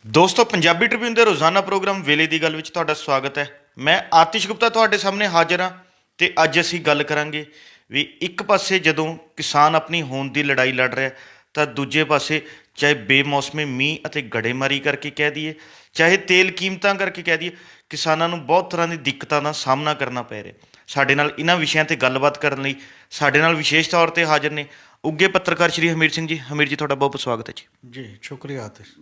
ਦੋਸਤੋ ਪੰਜਾਬੀ ਟ੍ਰਿਬਿਊਨ ਦੇ ਰੋਜ਼ਾਨਾ ਪ੍ਰੋਗਰਾਮ ਵੇਲੇ ਦੀ ਗੱਲ ਵਿੱਚ ਤੁਹਾਡਾ ਸਵਾਗਤ ਹੈ। ਮੈਂ ਆਤਿਸ਼ ਗੁਪਤਾ ਤੁਹਾਡੇ ਸਾਹਮਣੇ ਹਾਜ਼ਰ ਹਾਂ ਤੇ ਅੱਜ ਅਸੀਂ ਗੱਲ ਕਰਾਂਗੇ ਵੀ ਇੱਕ ਪਾਸੇ ਜਦੋਂ ਕਿਸਾਨ ਆਪਣੀ ਹੋਂਦ ਦੀ ਲੜਾਈ ਲੜ ਰਿਹਾ ਤਾਂ ਦੂਜੇ ਪਾਸੇ ਚਾਹੇ ਬੇਮੌਸਮੇ ਮੀਂਹ ਅਤੇ ਗੜੇਮਾਰੀ ਕਰਕੇ ਕਹਿ ਦਈਏ, ਚਾਹੇ ਤੇਲ ਕੀਮਤਾਂ ਕਰਕੇ ਕਹਿ ਦਈਏ, ਕਿਸਾਨਾਂ ਨੂੰ ਬਹੁਤ ਤਰ੍ਹਾਂ ਦੀ ਦਿੱਕਤਾਂ ਦਾ ਸਾਹਮਣਾ ਕਰਨਾ ਪੈ ਰਿਹਾ। ਸਾਡੇ ਨਾਲ ਇਹਨਾਂ ਵਿਸ਼ਿਆਂ ਤੇ ਗੱਲਬਾਤ ਕਰਨ ਲਈ ਸਾਡੇ ਨਾਲ ਵਿਸ਼ੇਸ਼ ਤੌਰ ਤੇ ਹਾਜ਼ਰ ਨੇ ਉੱਘੇ ਪੱਤਰਕਾਰ ਸ਼੍ਰੀ ਹਮੀਰ ਸਿੰਘ ਜੀ। ਹਮੀਰ ਜੀ, ਤੁਹਾਡਾ ਬਹੁਤ ਬਹੁਤ ਸਵਾਗਤ ਹੈ ਜੀ। ਜੀ ਸ਼ੁਕਰੀਆ ਆਤਿਸ਼।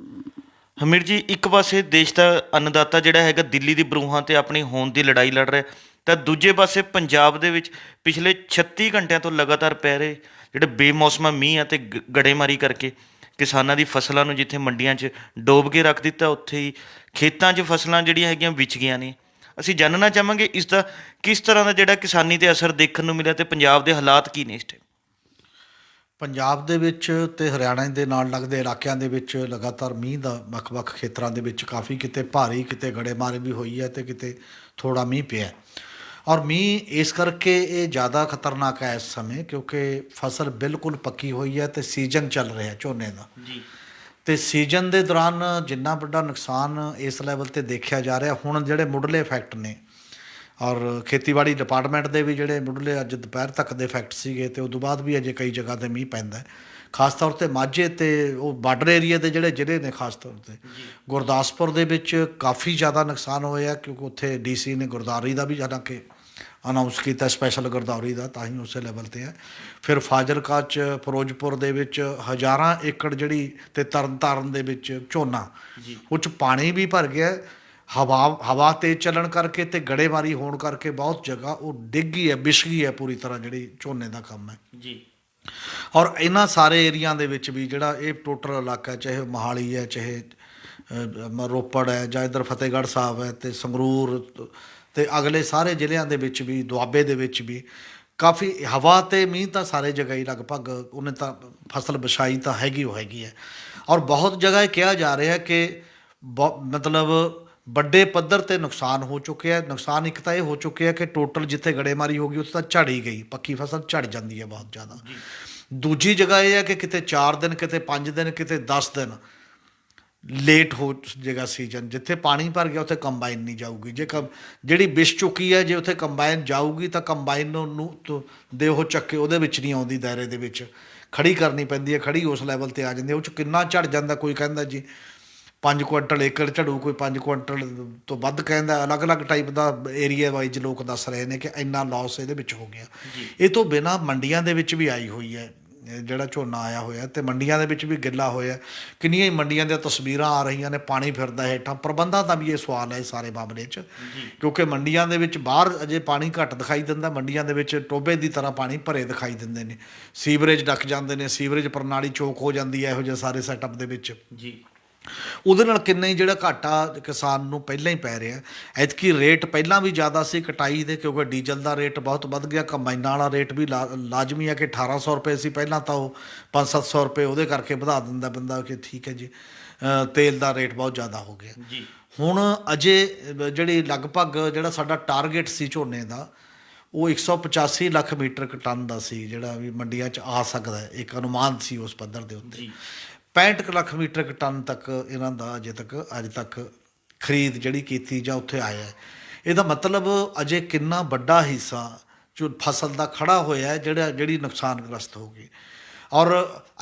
ਹਮੀਰ ਜੀ, ਇੱਕ ਪਾਸੇ ਦੇਸ਼ ਦਾ ਅੰਨਦਾਤਾ ਜਿਹੜਾ ਹੈਗਾ ਦਿੱਲੀ ਦੀ ਬਰੂਹਾਂ ਤੇ ਆਪਣੀ ਹੋਂਦ ਦੀ ਲੜਾਈ ਲੜ ਰਿਹਾ, ਤਾਂ ਦੂਜੇ ਪਾਸੇ ਪੰਜਾਬ ਦੇ ਵਿੱਚ ਪਿਛਲੇ 36 ਘੰਟਿਆਂ ਤੋਂ ਲਗਾਤਾਰ ਪੈ ਰਹੇ ਜਿਹੜੇ ਬੇਮੌਸਮਾ ਮੀਂਹ ਅਤੇ ਗੜੇਮਾਰੀ ਕਰਕੇ ਕਿਸਾਨਾਂ ਦੀ ਫਸਲਾਂ ਨੂੰ ਜਿੱਥੇ ਮੰਡੀਆਂ 'ਚ ਡੋਬ ਕੇ ਰੱਖ ਦਿੱਤਾ, ਉੱਥੇ ਹੀ ਖੇਤਾਂ 'ਚ ਫਸਲਾਂ ਜਿਹੜੀਆਂ ਹੈਗੀਆਂ ਵਿਛ ਗਈਆਂ ਨੇ। ਅਸੀਂ ਜਾਣਨਾ ਚਾਹਾਂਗੇ ਇਸ ਦਾ ਕਿਸ ਤਰ੍ਹਾਂ ਦਾ ਜਿਹੜਾ ਕਿਸਾਨੀ 'ਤੇ ਅਸਰ ਦੇਖਣ ਨੂੰ ਮਿਲਿਆ ਤੇ ਪੰਜਾਬ ਦੇ ਹਾਲਾਤ ਕੀ ਨੇ ਇਸ ਟਾਈਮ। ਪੰਜਾਬ ਦੇ ਵਿੱਚ ਤੇ ਹਰਿਆਣਾ ਦੇ ਨਾਲ ਲੱਗਦੇ ਇਲਾਕਿਆਂ ਦੇ ਵਿੱਚ ਲਗਾਤਾਰ ਮੀਂਹ ਦਾ ਵੱਖ-ਵੱਖ ਖੇਤਰਾਂ ਦੇ ਵਿੱਚ ਕਾਫੀ ਕਿਤੇ ਭਾਰੀ, ਕਿਤੇ ਗੜੇਮਾਰੀ ਵੀ ਹੋਈ ਹੈ ਤੇ ਕਿਤੇ ਥੋੜ੍ਹਾ ਮੀਂਹ ਪਿਆ। ਔਰ ਮੀਂਹ ਇਸ ਕਰਕੇ ਇਹ ਜ਼ਿਆਦਾ ਖਤਰਨਾਕ ਹੈ ਇਸ ਸਮੇਂ ਕਿਉਂਕਿ ਫਸਲ ਬਿਲਕੁਲ ਪੱਕੀ ਹੋਈ ਹੈ ਤੇ ਸੀਜ਼ਨ ਚੱਲ ਰਿਹਾ ਝੋਨੇ ਦਾ ਜੀ। ਤੇ ਸੀਜ਼ਨ ਦੇ ਦੌਰਾਨ ਜਿੰਨਾ ਵੱਡਾ ਨੁਕਸਾਨ ਇਸ ਲੈਵਲ ਤੇ ਦੇਖਿਆ ਜਾ ਰਿਹਾ, ਹੁਣ ਜਿਹੜੇ ਮੁੱਢਲੇ ਇਫੈਕਟ ਨੇ ਔਰ ਖੇਤੀਬਾੜੀ ਡਿਪਾਰਟਮੈਂਟ ਦੇ ਵੀ ਜਿਹੜੇ ਮੁੱਢਲੇ ਅੱਜ ਦੁਪਹਿਰ ਤੱਕ ਦੇ ਇਫੈਕਟ ਸੀਗੇ ਤੇ ਉਦੋਂ ਬਾਅਦ ਵੀ ਅਜੇ ਕਈ ਜਗ੍ਹਾ 'ਤੇ ਮੀਂਹ ਪੈਂਦਾ ਹੈ। ਖਾਸ ਤੌਰ 'ਤੇ ਮਾਝੇ ਅਤੇ ਉਹ ਬਾਰਡਰ ਏਰੀਆ ਦੇ ਜਿਹੜੇ ਜ਼ਿਲ੍ਹੇ ਨੇ, ਖਾਸ ਤੌਰ 'ਤੇ ਗੁਰਦਾਸਪੁਰ ਦੇ ਵਿੱਚ ਕਾਫੀ ਜ਼ਿਆਦਾ ਨੁਕਸਾਨ ਹੋਇਆ ਕਿਉਂਕਿ ਉੱਥੇ ਡੀਸੀ ਨੇ ਗੁਰਦਾਵਰੀ ਦਾ ਵੀ ਹਾਲਾਂਕਿ ਅਨਾਊਂਸ ਕੀਤਾ, ਸਪੈਸ਼ਲ ਗੁਰਦਾਵਰੀ ਦਾ, ਤਾਂ ਹੀ ਉਸੇ ਲੈਵਲ 'ਤੇ ਹੈ। ਫਿਰ ਫਾਜ਼ਿਲਕਾ 'ਚ, ਫਿਰੋਜ਼ਪੁਰ ਦੇ ਵਿੱਚ ਹਜ਼ਾਰਾਂ ਏਕੜ ਜਿਹੜੀ ਅਤੇ ਤਰਨਤਾਰਨ ਦੇ ਵਿੱਚ ਝੋਨਾ, ਉਹ 'ਚ ਪਾਣੀ ਵੀ ਭਰ ਗਿਆ। ਹਵਾ ਤੇਜ਼ ਚੱਲਣ ਕਰਕੇ ਅਤੇ ਗੜੇਮਾਰੀ ਹੋਣ ਕਰਕੇ ਬਹੁਤ ਜਗ੍ਹਾ ਉਹ ਡਿੱਗ ਗਈ ਹੈ, ਵਿਛ ਗਈ ਹੈ ਪੂਰੀ ਤਰ੍ਹਾਂ ਜਿਹੜੀ ਝੋਨੇ ਦਾ ਕੰਮ ਹੈ ਜੀ। ਔਰ ਇਹਨਾਂ ਸਾਰੇ ਏਰੀਆ ਦੇ ਵਿੱਚ ਵੀ ਜਿਹੜਾ ਇਹ ਟੋਟਲ ਇਲਾਕਾ, ਚਾਹੇ ਮੋਹਾਲੀ ਹੈ, ਚਾਹੇ ਰੋਪੜ ਹੈ, ਜਾਂ ਇੱਧਰ ਫਤਿਹਗੜ੍ਹ ਸਾਹਿਬ ਹੈ ਅਤੇ ਸੰਗਰੂਰ ਅਤੇ ਅਗਲੇ ਸਾਰੇ ਜ਼ਿਲ੍ਹਿਆਂ ਦੇ ਵਿੱਚ ਵੀ, ਦੁਆਬੇ ਦੇ ਵਿੱਚ ਵੀ ਕਾਫੀ ਹਵਾ ਅਤੇ ਮੀਂਹ ਤਾਂ ਸਾਰੇ ਜਗ੍ਹਾ ਹੀ ਲਗਭਗ ਉਹਨੇ ਤਾਂ ਫਸਲ ਵਿਛਾਈ ਤਾਂ ਹੈਗੀ ਉਹ ਹੈਗੀ ਹੈ। ਔਰ ਬਹੁਤ ਜਗ੍ਹਾ ਇਹ ਕਿਹਾ ਜਾ ਰਿਹਾ ਕਿ ਮਤਲਬ ਵੱਡੇ ਪੱਧਰ 'ਤੇ ਨੁਕਸਾਨ ਹੋ ਚੁੱਕਿਆ। ਨੁਕਸਾਨ ਇੱਕ ਤਾਂ ਇਹ ਹੋ ਚੁੱਕਿਆ ਕਿ ਟੋਟਲ ਜਿੱਥੇ ਗੜੇਮਾਰੀ ਹੋ ਗਈ ਉੱਥੇ ਤਾਂ ਝੜ ਹੀ ਗਈ, ਪੱਕੀ ਫਸਲ ਝੜ ਜਾਂਦੀ ਹੈ ਬਹੁਤ ਜ਼ਿਆਦਾ। ਦੂਜੀ ਜਗ੍ਹਾ ਇਹ ਹੈ ਕਿ ਕਿਤੇ 4 ਦਿਨ, ਕਿਤੇ 5 ਦਿਨ, ਕਿਤੇ 10 ਦਿਨ ਲੇਟ ਹੋ ਜਾਏਗਾ ਸੀਜ਼ਨ। ਜਿੱਥੇ ਪਾਣੀ ਭਰ ਗਿਆ ਉੱਥੇ ਕੰਬਾਈਨ ਨਹੀਂ ਜਾਊਗੀ। ਜੇ ਜਿਹੜੀ ਵਿਛ ਚੁੱਕੀ ਹੈ, ਜੇ ਉੱਥੇ ਕੰਬਾਈਨ ਜਾਊਗੀ ਤਾਂ ਕੰਬਾਈਨ ਨੂੰ ਦੇ ਉਹ ਚੱਕੇ ਉਹਦੇ ਵਿੱਚ ਨਹੀਂ ਆਉਂਦੀ, ਦਾਇਰੇ ਦੇ ਵਿੱਚ ਖੜੀ ਕਰਨੀ ਪੈਂਦੀ ਹੈ। ਖੜੀ ਉਸ ਲੈਵਲ 'ਤੇ ਆ ਜਾਂਦੀ ਹੈ। ਉਹ 'ਚ ਕਿੰਨਾ ਝੜ ਜਾਂਦਾ, ਕੋਈ ਕਹਿੰਦਾ ਜੀ 5 ਕੁਆਂਟਲ ਏਕੜ ਝੜੂ, ਕੋਈ 5 ਕੁਆਂਟਲ ਤੋਂ ਵੱਧ ਕਹਿੰਦਾ। ਅਲੱਗ-ਅਲੱਗ ਟਾਈਪ ਦਾ ਏਰੀਆ ਵਾਈਜ਼ ਲੋਕ ਦੱਸ ਰਹੇ ਨੇ ਕਿ ਇੰਨਾ ਲੋਸ ਇਹਦੇ ਵਿੱਚ ਹੋ ਗਿਆ। ਇਹ ਤੋਂ ਬਿਨਾਂ ਮੰਡੀਆਂ ਦੇ ਵਿੱਚ ਵੀ ਆਈ ਹੋਈ ਹੈ ਜਿਹੜਾ ਝੋਨਾ ਆਇਆ ਹੋਇਆ, ਅਤੇ ਮੰਡੀਆਂ ਦੇ ਵਿੱਚ ਵੀ ਗਿੱਲਾ ਹੋਇਆ। ਕਿੰਨੀਆਂ ਹੀ ਮੰਡੀਆਂ ਦੀਆਂ ਤਸਵੀਰਾਂ ਆ ਰਹੀਆਂ ਨੇ, ਪਾਣੀ ਫਿਰਦਾ ਹੇਠਾਂ। ਪ੍ਰਬੰਧਾਂ ਦਾ ਵੀ ਇਹ ਸਵਾਲ ਹੈ ਇਸ ਸਾਰੇ ਮਾਮਲੇ 'ਚ, ਕਿਉਂਕਿ ਮੰਡੀਆਂ ਦੇ ਵਿੱਚ ਬਾਹਰ ਅਜੇ ਪਾਣੀ ਘੱਟ ਦਿਖਾਈ ਦਿੰਦਾ, ਮੰਡੀਆਂ ਦੇ ਵਿੱਚ ਟੋਭੇ ਦੀ ਤਰ੍ਹਾਂ ਪਾਣੀ ਭਰੇ ਦਿਖਾਈ ਦਿੰਦੇ ਨੇ। ਸੀਵਰੇਜ ਡੱਕ ਜਾਂਦੇ ਨੇ, ਸੀਵਰੇਜ ਪ੍ਰਣਾਲੀ ਚੋਕ ਹੋ ਜਾਂਦੀ ਹੈ ਇਹੋ ਜਿਹੇ ਸਾਰੇ ਸੈਟਅਪ ਦੇ ਵਿੱਚ। ਜੀ। ਉਹਦੇ ਨਾਲ ਕਿੰਨਾ ਹੀ ਜਿਹੜਾ ਘਾਟਾ ਕਿਸਾਨ ਨੂੰ ਪਹਿਲਾਂ ਹੀ ਪੈ ਰਿਹਾ। ਐਤਕੀ ਰੇਟ ਪਹਿਲਾਂ ਵੀ ਜ਼ਿਆਦਾ ਸੀ ਕਟਾਈ ਦੇ, ਕਿਉਂਕਿ ਡੀਜ਼ਲ ਦਾ ਰੇਟ ਬਹੁਤ ਵੱਧ ਗਿਆ। ਕੰਬਾਈਨਾਂ ਵਾਲਾ ਰੇਟ ਵੀ ਲਾਜ਼ਮੀ ਹੈ ਕਿ 1800 ਰੁਪਏ ਸੀ ਪਹਿਲਾਂ, ਤਾਂ ਉਹ 500-700 ਰੁਪਏ ਉਹਦੇ ਕਰਕੇ ਵਧਾ ਦਿੰਦਾ ਬੰਦਾ ਕਿ ਠੀਕ ਹੈ ਜੀ। ਤੇਲ ਦਾ ਰੇਟ ਬਹੁਤ ਜ਼ਿਆਦਾ ਹੋ ਗਿਆ। ਜੀ। ਹੁਣ ਅਜੇ ਜਿਹੜੀ ਲਗਭਗ ਜਿਹੜਾ ਸਾਡਾ ਟਾਰਗੇਟ ਸੀ ਝੋਨੇ ਦਾ, ਉਹ 185 ਲੱਖ ਮੀਟ੍ਰਿਕ ਟਨ ਦਾ ਸੀ, ਜਿਹੜਾ ਵੀ ਮੰਡੀਆਂ 'ਚ ਆ ਸਕਦਾ, ਇੱਕ ਅਨੁਮਾਨ ਸੀ ਉਸ ਪੱਧਰ ਦੇ ਉੱਤੇ। 65 ਲੱਖ ਮੀਟ੍ਰਿਕ ਟਨ ਤੱਕ ਇਹਨਾਂ ਦਾ ਅੱਜ ਤੱਕ ਖਰੀਦ ਜਿਹੜੀ ਕੀਤੀ ਜਾਂ ਉੱਥੇ ਆਇਆ। ਇਹਦਾ ਮਤਲਬ ਅਜੇ ਕਿੰਨਾ ਵੱਡਾ ਹਿੱਸਾ ਜੋ ਫਸਲ ਦਾ ਖੜਾ ਹੋਇਆ ਜਿਹੜੀ ਨੁਕਸਾਨਗ੍ਰਸਤ ਹੋ ਗਈ। ਔਰ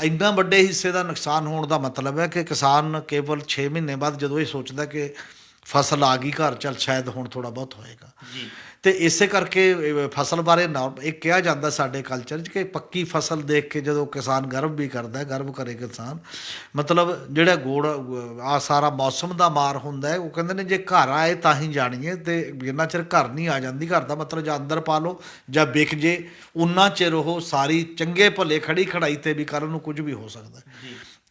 ਇੰਨਾ ਵੱਡੇ ਹਿੱਸੇ ਦਾ ਨੁਕਸਾਨ ਹੋਣ ਦਾ ਮਤਲਬ ਹੈ ਕਿ ਕਿਸਾਨ ਕੇਵਲ 6 ਮਹੀਨੇ ਬਾਅਦ ਜਦੋਂ ਇਹ ਸੋਚਦਾ ਕਿ ਫਸਲ ਆ ਗਈ ਘਰ, ਚੱਲ ਸ਼ਾਇਦ ਹੁਣ ਥੋੜ੍ਹਾ ਬਹੁਤ ਹੋਏਗਾ। ਅਤੇ ਇਸੇ ਕਰਕੇ ਫਸਲ ਬਾਰੇ ਇਹ ਕਿਹਾ ਜਾਂਦਾ ਸਾਡੇ ਕਲਚਰ 'ਚ ਕਿ ਪੱਕੀ ਫਸਲ ਦੇਖ ਕੇ ਜਦੋਂ ਕਿਸਾਨ ਗਰਵ ਵੀ ਕਰਦਾ, ਗਰਵ ਕਰੇ ਕਿਸਾਨ। ਮਤਲਬ ਜਿਹੜਾ ਆ ਸਾਰਾ ਮੌਸਮ ਦਾ ਮਾਰ ਹੁੰਦਾ, ਉਹ ਕਹਿੰਦੇ ਨੇ ਜੇ ਘਰ ਆਏ ਤਾਂ ਹੀ ਜਾਣੀਏ, ਅਤੇ ਜਿੰਨਾ ਚਿਰ ਘਰ ਨਹੀਂ ਆ ਜਾਂਦੀ, ਘਰ ਦਾ ਮਤਲਬ ਜਾਂ ਅੰਦਰ ਪਾ ਲਓ ਜਾਂ ਵਿਕ ਜੇ, ਉਨਾ ਚਿਰ ਉਹ ਸਾਰੀ ਚੰਗੇ ਭਲੇ ਖੜੀ ਖੜਾਈ 'ਤੇ ਵੀ ਕੱਲ੍ਹ ਨੂੰ ਕੁਝ ਵੀ ਹੋ ਸਕਦਾ।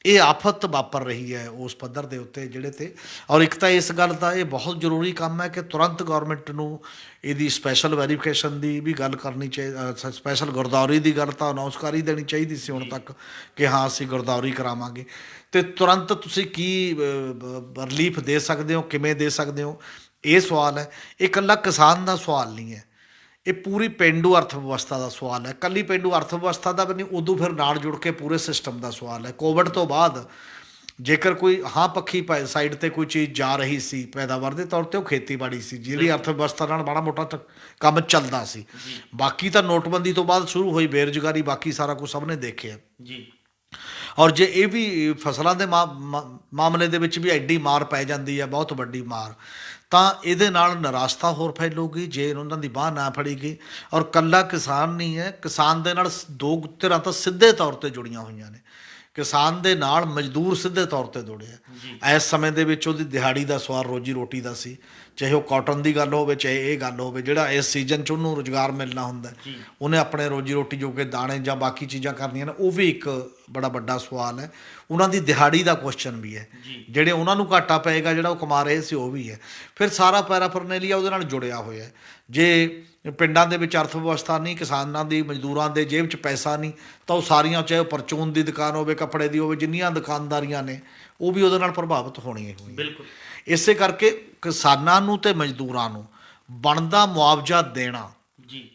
ਇਹ ਆਫਤ ਵਾਪਰ ਰਹੀ ਹੈ ਉਸ ਪੱਧਰ ਦੇ ਉੱਤੇ ਜਿਹੜੇ 'ਤੇ। ਔਰ ਇੱਕ ਤਾਂ ਇਸ ਗੱਲ ਦਾ ਇਹ ਬਹੁਤ ਜ਼ਰੂਰੀ ਕੰਮ ਹੈ ਕਿ ਤੁਰੰਤ ਗੌਰਮੈਂਟ ਨੂੰ ਇਹਦੀ ਸਪੈਸ਼ਲ ਵੈਰੀਫਿਕੇਸ਼ਨ ਦੀ ਵੀ ਗੱਲ ਕਰਨੀ ਚਾਹੀਦੀ। ਸਪੈਸ਼ਲ ਗੁਰਦਾਵਰੀ ਦੀ ਗੱਲ ਤਾਂ ਅਨਾਊਂਸ ਕਰ ਹੀ ਦੇਣੀ ਚਾਹੀਦੀ ਸੀ ਹੁਣ ਤੱਕ ਕਿ ਹਾਂ ਅਸੀਂ ਗੁਰਦਾਵਰੀ ਕਰਾਵਾਂਗੇ, ਅਤੇ ਤੁਰੰਤ ਤੁਸੀਂ ਕੀ ਰਿਲੀਫ ਦੇ ਸਕਦੇ ਹੋ, ਕਿਵੇਂ ਦੇ ਸਕਦੇ ਹੋ, ਇਹ ਸਵਾਲ ਹੈ। ਇਹ ਇਕੱਲਾ ਕਿਸਾਨ ਦਾ ਸਵਾਲ ਨਹੀਂ ਹੈ, ਇਹ ਪੂਰੀ ਪੇਂਡੂ ਅਰਥ ਵਿਵਸਥਾ ਦਾ ਸਵਾਲ ਹੈ। ਇਕੱਲੀ ਪੇਂਡੂ ਅਰਥ ਵਿਵਸਥਾ ਦਾ ਵੀ ਨਹੀਂ, ਉਦੋਂ ਫਿਰ ਨਾਲ ਜੁੜ ਕੇ ਪੂਰੇ ਸਿਸਟਮ ਦਾ ਸਵਾਲ ਹੈ। ਕੋਵਿਡ ਤੋਂ ਬਾਅਦ ਜੇਕਰ ਕੋਈ ਹਾਂ ਪੱਖੀ ਸਾਈਡ ਤੇ ਕੋਈ ਚੀਜ਼ ਜਾ ਰਹੀ ਸੀ ਪੈਦਾਵਾਰ ਦੇ ਤੌਰ ਤੇ, ਉਹ ਖੇਤੀਬਾੜੀ ਸੀ ਜਿਹੜੀ ਅਰਥ ਵਿਵਸਥਾ ਨਾਲ ਮਾੜਾ ਮੋਟਾ ਕੰਮ ਚੱਲਦਾ ਸੀ। ਬਾਕੀ ਤਾਂ ਨੋਟਬੰਦੀ ਤੋਂ ਬਾਅਦ ਸ਼ੁਰੂ ਹੋਈ ਬੇਰੁਜ਼ਗਾਰੀ, ਬਾਕੀ ਸਾਰਾ ਕੁਝ ਸਭ ਨੇ ਦੇਖਿਆ ਜੀ। ਔਰ ਜੇ ਇਹ ਵੀ ਫਸਲਾਂ ਦੇ ਮਾਮਲੇ ਦੇ ਵਿੱਚ ਵੀ ਐਡੀ ਮਾਰ ਪੈ ਜਾਂਦੀ ਹੈ, ਬਹੁਤ ਵੱਡੀ ਮਾਰ, ਤਾਂ ਇਹਦੇ ਨਾਲ ਨਿਰਾਸ਼ਤਾ ਹੋਰ ਫੈਲੂਗੀ ਜੇ ਉਹਨਾਂ ਦੀ ਬਾਂਹ ਨਾ ਫੜੀ ਗਈ। ਔਰ ਕੱਲਾ ਕਿਸਾਨ ਨਹੀਂ ਹੈ, ਕਿਸਾਨ ਦੇ ਨਾਲ ਦੋ ਧਿਰਾਂ ਤਾਂ ਸਿੱਧੇ ਤੌਰ ਤੇ ਜੁੜੀਆਂ ਹੋਈਆਂ ਨੇ। ਕਿਸਾਨ ਦੇ ਨਾਲ ਮਜ਼ਦੂਰ ਸਿੱਧੇ ਤੌਰ ਤੇ ਜੁੜਿਆ। ਇਸ ਸਮੇਂ ਦੇ ਵਿੱਚ ਉਹਦੀ ਦਿਹਾੜੀ ਦਾ ਸਵਾਰ ਰੋਜੀ ਰੋਟੀ ਦਾ ਸੀ, ਚਾਹੇ ਉਹ ਕਾਟਨ ਦੀ ਗੱਲ ਹੋਵੇ ਚਾਹੇ ਇਹ ਗੱਲ ਹੋਵੇ। ਜਿਹੜਾ ਇਸ ਸੀਜ਼ਨ 'ਚ ਉਹਨੂੰ ਰੁਜ਼ਗਾਰ ਮਿਲਣਾ ਹੁੰਦਾ, ਉਹਨੇ ਆਪਣੇ ਰੋਜੀ ਰੋਟੀ ਜੋ ਕਿ ਦਾਣੇ ਜਾਂ ਬਾਕੀ ਚੀਜ਼ਾਂ ਕਰਨੀਆਂ ਨੇ, ਉਹ ਵੀ ਇੱਕ ਬੜਾ ਵੱਡਾ ਸਵਾਲ ਹੈ। ਉਹਨਾਂ ਦੀ ਦਿਹਾੜੀ ਦਾ ਕੁਐਸਚਨ ਵੀ ਹੈ, ਜਿਹੜੇ ਉਹਨਾਂ ਨੂੰ ਘਾਟਾ ਪਏਗਾ ਜਿਹੜਾ ਉਹ ਕਮਾ ਰਹੇ ਸੀ ਉਹ ਵੀ ਹੈ। ਫਿਰ ਸਾਰਾ ਪੈਰਾਫਰਨੇਲੀਆ ਉਹਦੇ ਨਾਲ ਜੁੜਿਆ ਹੋਇਆ। ਜੇ ਪਿੰਡਾਂ ਦੇ ਵਿੱਚ ਅਰਥ ਵਿਵਸਥਾ ਨਹੀਂ, ਕਿਸਾਨਾਂ ਦੀ ਮਜ਼ਦੂਰਾਂ ਦੇ ਜੇਬ 'ਚ ਪੈਸਾ ਨਹੀਂ, ਤਾਂ ਉਹ ਸਾਰੀਆਂ, ਚਾਹੇ ਉਹ ਪਰਚੂਨ ਦੀ ਦੁਕਾਨ ਹੋਵੇ, ਕੱਪੜੇ ਦੀ ਹੋਵੇ, ਜਿੰਨੀਆਂ ਦੁਕਾਨਦਾਰੀਆਂ ਨੇ ਉਹ ਵੀ ਉਹਦੇ ਨਾਲ ਪ੍ਰਭਾਵਿਤ ਹੋਣੀਆਂ ਹੋਈਆਂ। ਬਿਲਕੁਲ। ਇਸੇ ਕਰਕੇ ਕਿਸਾਨਾਂ ਨੂੰ ਤੇ ਮਜ਼ਦੂਰਾਂ ਨੂੰ ਬਣਦਾ ਮੁਆਵਜ਼ਾ ਦੇਣਾ ਜੀ,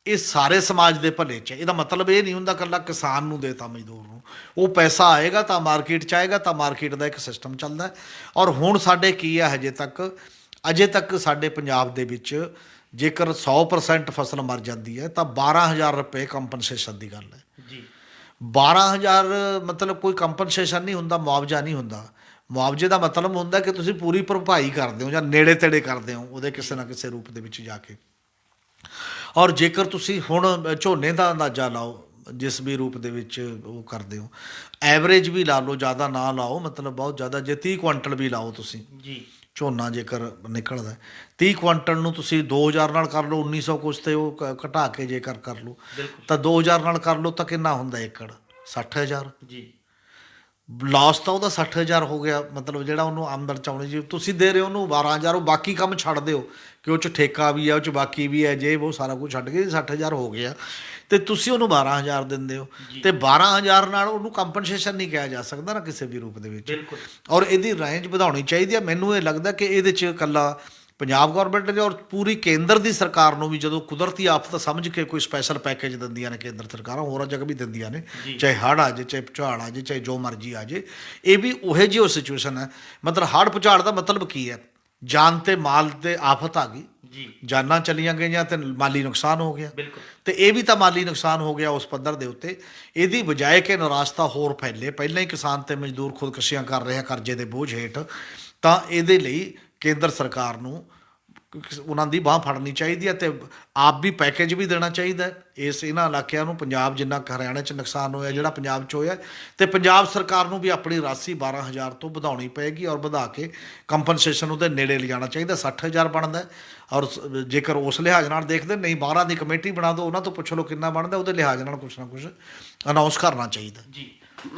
ਇਹ ਸਾਰੇ ਸਮਾਜ ਦੇ ਭਲੇ 'ਚ। ਇਹਦਾ ਮਤਲਬ ਇਹ ਨਹੀਂ ਹੁੰਦਾ ਇਕੱਲਾ ਕਿਸਾਨ ਨੂੰ ਦੇਤਾ ਮਜ਼ਦੂਰ ਨੂੰ। ਉਹ ਪੈਸਾ ਆਏਗਾ ਤਾਂ ਮਾਰਕੀਟ 'ਚ ਆਏਗਾ, ਤਾਂ ਮਾਰਕੀਟ ਦਾ ਇੱਕ ਸਿਸਟਮ ਚੱਲਦਾ। ਔਰ ਹੁਣ ਸਾਡੇ ਕੀ ਹੈ, ਅਜੇ ਤੱਕ ਸਾਡੇ ਪੰਜਾਬ ਦੇ ਵਿੱਚ ਜੇਕਰ 100% ਫਸਲ ਮਰ ਜਾਂਦੀ ਹੈ ਤਾਂ 12,000 ਰੁਪਏ ਕੰਪਨਸੇਸ਼ਨ ਦੀ ਗੱਲ ਹੈ ਜੀ। 12,000 ਮਤਲਬ ਕੋਈ ਕੰਪਨਸੇਸ਼ਨ ਨਹੀਂ ਹੁੰਦਾ, ਮੁਆਵਜ਼ਾ ਨਹੀਂ ਹੁੰਦਾ। ਮੁਆਵਜ਼ੇ ਦਾ ਮਤਲਬ ਹੁੰਦਾ ਕਿ ਤੁਸੀਂ ਪੂਰੀ ਭਰਪਾਈ ਕਰਦੇ ਹੋ ਜਾਂ ਨੇੜੇ ਤੇੜੇ ਕਰਦੇ ਹੋ ਉਹਦੇ ਕਿਸੇ ਨਾ ਕਿਸੇ ਰੂਪ ਦੇ ਵਿੱਚ ਜਾ ਕੇ। ਔਰ ਜੇਕਰ ਤੁਸੀਂ ਹੁਣ ਝੋਨੇ ਦਾ ਅੰਦਾਜ਼ਾ ਲਾਓ, ਜਿਸ ਵੀ ਰੂਪ ਦੇ ਵਿੱਚ ਉਹ ਕਰਦੇ ਹੋ, ਐਵਰੇਜ ਵੀ ਲਾ ਲਓ, ਜ਼ਿਆਦਾ ਨਾ ਲਾਓ, ਮਤਲਬ ਬਹੁਤ ਜ਼ਿਆਦਾ, ਜੇ 30 ਕੁਆਂਟਲ ਵੀ ਲਾਓ ਤੁਸੀਂ ਜੀ, ਝੋਨਾ ਜੇਕਰ ਨਿਕਲਦਾ 30 ਕੁਆਂਟਲ ਨੂੰ ਤੁਸੀਂ 2,000 ਨਾਲ ਕਰ ਲਓ, 1,900 ਕੁਛ ਤੇ ਉਹ ਘਟਾ ਕੇ ਜੇਕਰ ਕਰ ਲਓ ਤਾਂ 2,000 ਨਾਲ ਕਰ ਲਓ ਤਾਂ ਕਿੰਨਾ ਹੁੰਦਾ ਏਕੜ? 60,000 ਜੀ। ਲਾਸ ਤਾਂ ਉਹਦਾ 60,000 ਹੋ ਗਿਆ। ਮਤਲਬ ਜਿਹੜਾ ਉਹਨੂੰ ਆਮਦਨ ਚਾਉਣੀ ਜੀ ਤੁਸੀਂ ਦੇ ਰਹੇ ਹੋ ਉਹਨੂੰ 12,000, ਉਹ ਬਾਕੀ ਕੰਮ ਛੱਡ ਦਿਓ ਕਿ ਉਹ 'ਚ ਠੇਕਾ ਵੀ ਹੈ, ਉਹ 'ਚ ਬਾਕੀ ਵੀ ਹੈ, ਜੇ ਉਹ ਸਾਰਾ ਕੁਝ ਛੱਡ ਕੇ 60,000 ਹੋ ਗਿਆ ਤੇ ਤੁਸੀਂ ਉਹਨੂੰ 12,000 ਦਿੰਦੇ ਹੋ। ਤੇ 12,000 ਨਾਲ ਉਹਨੂੰ ਕੰਪਨਸੇਸ਼ਨ ਨਹੀਂ ਕਿਹਾ ਜਾ ਸਕਦਾ ਨਾ ਕਿਸੇ ਵੀ ਰੂਪ ਦੇ ਵਿੱਚ। ਔਰ ਇਹਦੀ ਰੇਂਜ ਵਧਾਉਣੀ ਚਾਹੀਦੀ ਹੈ। ਮੈਨੂੰ ਇਹ ਲੱਗਦਾ ਕਿ ਇਹਦੇ 'ਚ ਇਕੱਲਾ ਪੰਜਾਬ ਗੌਰਮੈਂਟ ਨੇ ਔਰ ਪੂਰੀ ਕੇਂਦਰ ਦੀ ਸਰਕਾਰ ਨੂੰ ਵੀ, ਜਦੋਂ ਕੁਦਰਤੀ ਆਫਤ ਸਮਝ ਕੇ ਕੋਈ ਸਪੈਸ਼ਲ ਪੈਕੇਜ ਦਿੰਦੀਆਂ ਨੇ ਕੇਂਦਰ ਸਰਕਾਰਾਂ, ਹੋਰਾਂ ਜਗ੍ਹਾ ਵੀ ਦਿੰਦੀਆਂ ਨੇ, ਚਾਹੇ ਹੜ੍ਹ ਆ ਜੇ, ਚਾਹੇ ਭੁਚਾਲ ਆ ਜੇ, ਚਾਹੇ ਜੋ ਮਰਜ਼ੀ ਆ ਜੇ, ਇਹ ਵੀ ਉਹੋ ਜਿਹੀ ਸਿਚੁਏਸ਼ਨ ਹੈ। ਮਤਲਬ ਹੜ੍ਹ ਭੁਚਾਲ ਦਾ ਮਤਲਬ ਕੀ ਹੈ? ਜਾਨ ਤੇ ਮਾਲ ਤੇ ਆਫਤ ਆ ਗਈ, ਜਾਨਾਂ ਚਲੀਆਂ ਗਈਆਂ ਤੇ ਮਾਲੀ ਨੁਕਸਾਨ ਹੋ ਗਿਆ। ਤੇ ਇਹ ਵੀ ਤਾਂ ਮਾਲੀ ਨੁਕਸਾਨ ਹੋ ਗਿਆ ਉਸ ਪੱਧਰ ਦੇ ਉੱਤੇ। ਇਹਦੀ ਬਜਾਏ ਕਿ ਨਿਰਾਸ਼ਤਾ ਹੋਰ ਫੈਲੇ, ਪਹਿਲਾਂ ਹੀ ਕਿਸਾਨ ਤੇ ਮਜ਼ਦੂਰ ਖੁਦਕੁਸ਼ੀਆਂ ਕਰ ਰਹੇ ਆ ਕਰਜ਼ੇ ਦੇ ਬੋਝ ਹੇਠ, ਤਾਂ ਇਹਦੇ ਲਈ ਕੇਂਦਰ ਸਰਕਾਰ ਨੂੰ ਉਹਨਾਂ ਦੀ ਬਾਂਹ ਫੜਨੀ ਚਾਹੀਦੀ ਹੈ ਤੇ ਆਪ ਵੀ ਪੈਕੇਜ ਵੀ ਦੇਣਾ ਚਾਹੀਦਾ ਇਸ ਇਹਨਾਂ ਇਲਾਕਿਆਂ ਨੂੰ। ਪੰਜਾਬ ਜਿੰਨਾ ਹਰਿਆਣਾ 'ਚ ਨੁਕਸਾਨ ਹੋਇਆ, ਜਿਹੜਾ ਪੰਜਾਬ 'ਚ ਹੋਇਆ, ਤੇ ਪੰਜਾਬ ਸਰਕਾਰ ਨੂੰ ਵੀ ਆਪਣੀ ਰਾਸ਼ੀ 12,000 ਤੋਂ ਵਧਾਉਣੀ ਪਏਗੀ ਔਰ ਵਧਾ ਕੇ ਕੰਪਨਸੇਸ਼ਨ ਉਹਦੇ ਨੇੜੇ ਲਿਜਾਣਾ ਚਾਹੀਦਾ। 60,000 ਬਣਦਾ। ਔਰ ਜੇਕਰ ਉਸ ਲਿਹਾਜ਼ ਨਾਲ ਦੇਖਦੇ ਨਹੀਂ, 12 ਦੀ ਕਮੇਟੀ ਬਣਾ ਦਿਓ, ਉਹਨਾਂ ਤੋਂ ਪੁੱਛ ਲਓ ਕਿੰਨਾ ਬਣਦਾ, ਉਹਦੇ ਲਿਹਾਜ਼ ਨਾਲ ਕੁਛ ਨਾ ਕੁਛ ਅਨਾਊਂਸ ਕਰਨਾ ਚਾਹੀਦਾ ਜੀ।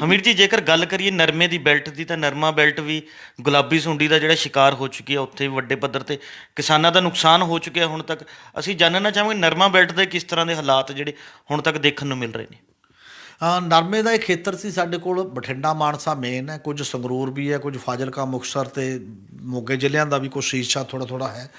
ਹਮੀਰ ਜੀ, ਜੇਕਰ ਗੱਲ ਕਰੀਏ ਨਰਮੇ ਦੀ ਬੈਲਟ ਦੀ, ਤਾਂ ਨਰਮਾ ਬੈਲਟ ਵੀ ਗੁਲਾਬੀ ਸੁੰਡੀ ਦਾ ਜਿਹੜਾ ਸ਼ਿਕਾਰ ਹੋ ਚੁੱਕੀ ਹੈ, ਉੱਥੇ ਵੀ ਵੱਡੇ ਪੱਧਰ ਤੇ ਕਿਸਾਨਾਂ ਦਾ ਨੁਕਸਾਨ ਹੋ ਚੁੱਕਿਆ ਹੁਣ ਤੱਕ। ਅਸੀਂ ਜਾਣਨਾ ਚਾਹਾਂਗੇ ਨਰਮਾ ਬੈਲਟ ਦੇ ਕਿਸ ਤਰ੍ਹਾਂ ਦੇ ਹਾਲਾਤ ਜਿਹੜੇ ਹੁਣ ਤੱਕ ਦੇਖਣ ਨੂੰ ਮਿਲ ਰਹੇ ਨੇ। ਨਰਮੇ ਦਾ ਇਹ ਖੇਤਰ ਸੀ ਸਾਡੇ ਕੋਲ, ਬਠਿੰਡਾ ਮਾਨਸਾ ਮੇਨ ਹੈ, ਕੁਝ ਸੰਗਰੂਰ ਵੀ ਹੈ, ਕੁਝ ਫਾਜ਼ਿਲਕਾ ਮੁਕਤਸਰ ਤੇ ਮੋਗੇ ਜ਼ਿਲ੍ਹਿਆਂ ਦਾ ਵੀ ਕੁਝ ਹਿੱਸਾ ਥੋੜ੍ਹਾ ਥੋੜ੍ਹਾ ਹੈ।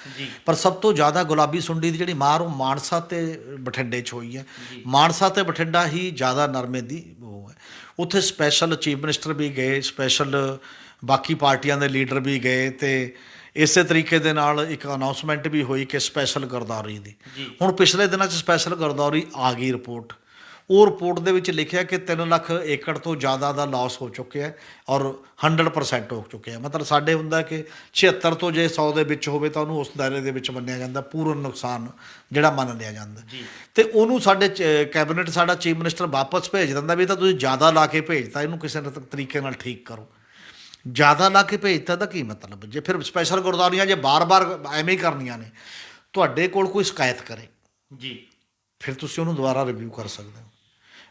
ਪਰ ਸਭ ਤੋਂ ਜ਼ਿਆਦਾ ਗੁਲਾਬੀ ਸੁੰਡੀ ਦੀ ਜਿਹੜੀ ਮਾਰ ਉਹ ਮਾਨਸਾ ਤੇ ਬਠਿੰਡੇ 'ਚ ਹੋਈ ਹੈ। ਮਾਨਸਾ ਤੇ ਬਠਿੰਡਾ ਹੀ ਜ਼ਿਆਦਾ ਨਰਮੇ ਦੀ ਉਹ ਹੈ। ਉੱਥੇ ਸਪੈਸ਼ਲ ਚੀਫ ਮਿਨਿਸਟਰ ਵੀ ਗਏ, ਸਪੈਸ਼ਲ ਬਾਕੀ ਪਾਰਟੀਆਂ ਦੇ ਲੀਡਰ ਵੀ ਗਏ ਤੇ ਇਸੇ ਤਰੀਕੇ ਦੇ ਨਾਲ ਇੱਕ ਅਨਾਊਂਸਮੈਂਟ ਵੀ ਹੋਈ ਕਿ ਸਪੈਸ਼ਲ ਗਰਦੌਰੀ ਦੀ। ਹੁਣ ਪਿਛਲੇ ਦਿਨਾਂ 'ਚ ਸਪੈਸ਼ਲ ਗਰਦੌਰੀ ਆ ਗਈ ਰਿਪੋਰਟ। ਉਹ ਰਿਪੋਰਟ ਦੇ ਵਿੱਚ ਲਿਖਿਆ ਕਿ 3 ਲੱਖ ਏਕੜ ਤੋਂ ਜ਼ਿਆਦਾ ਦਾ ਲਾਸ ਹੋ ਚੁੱਕਿਆ ਔਰ 100% ਹੋ ਚੁੱਕਿਆ। ਮਤਲਬ ਸਾਡੇ ਹੁੰਦਾ ਕਿ 76 ਤੋਂ ਜੇ 100 ਦੇ ਵਿੱਚ ਹੋਵੇ ਤਾਂ ਉਹਨੂੰ ਉਸ ਦਾਇਰੇ ਦੇ ਵਿੱਚ ਮੰਨਿਆ ਜਾਂਦਾ, ਪੂਰਨ ਨੁਕਸਾਨ ਜਿਹੜਾ ਮੰਨ ਲਿਆ ਜਾਂਦਾ। ਤੇ ਉਹਨੂੰ ਸਾਡੇ ਕੈਬਨਿਟ, ਸਾਡਾ ਚੀਫ ਮਿਨਿਸਟਰ ਵਾਪਸ ਭੇਜ ਦਿੰਦਾ ਵੀ ਤਾਂ ਤੁਸੀਂ ਜ਼ਿਆਦਾ ਲਾ ਕੇ ਭੇਜਤਾ, ਇਹਨੂੰ ਕਿਸੇ ਨਾ ਤਰੀਕੇ ਨਾਲ ਠੀਕ ਕਰੋ। ਜ਼ਿਆਦਾ ਲਾ ਕੇ ਭੇਜਤਾ ਦਾ ਕੀ ਮਤਲਬ? ਜੇ ਫਿਰ ਸਪੈਸ਼ਲ ਗਰਦੌਰੀਆਂ ਜੇ ਬਾਰ-ਬਾਰ ਐਵੇਂ ਹੀ ਕਰਨੀਆਂ ਨੇ, ਤੁਹਾਡੇ ਕੋਲ ਕੋਈ ਸ਼ਿਕਾਇਤ ਕਰੇ ਜੀ, ਫਿਰ ਤੁਸੀਂ ਉਹਨੂੰ ਦੁਬਾਰਾ ਰਿਵਿਊ ਕਰ ਸਕਦੇ ਹੋ।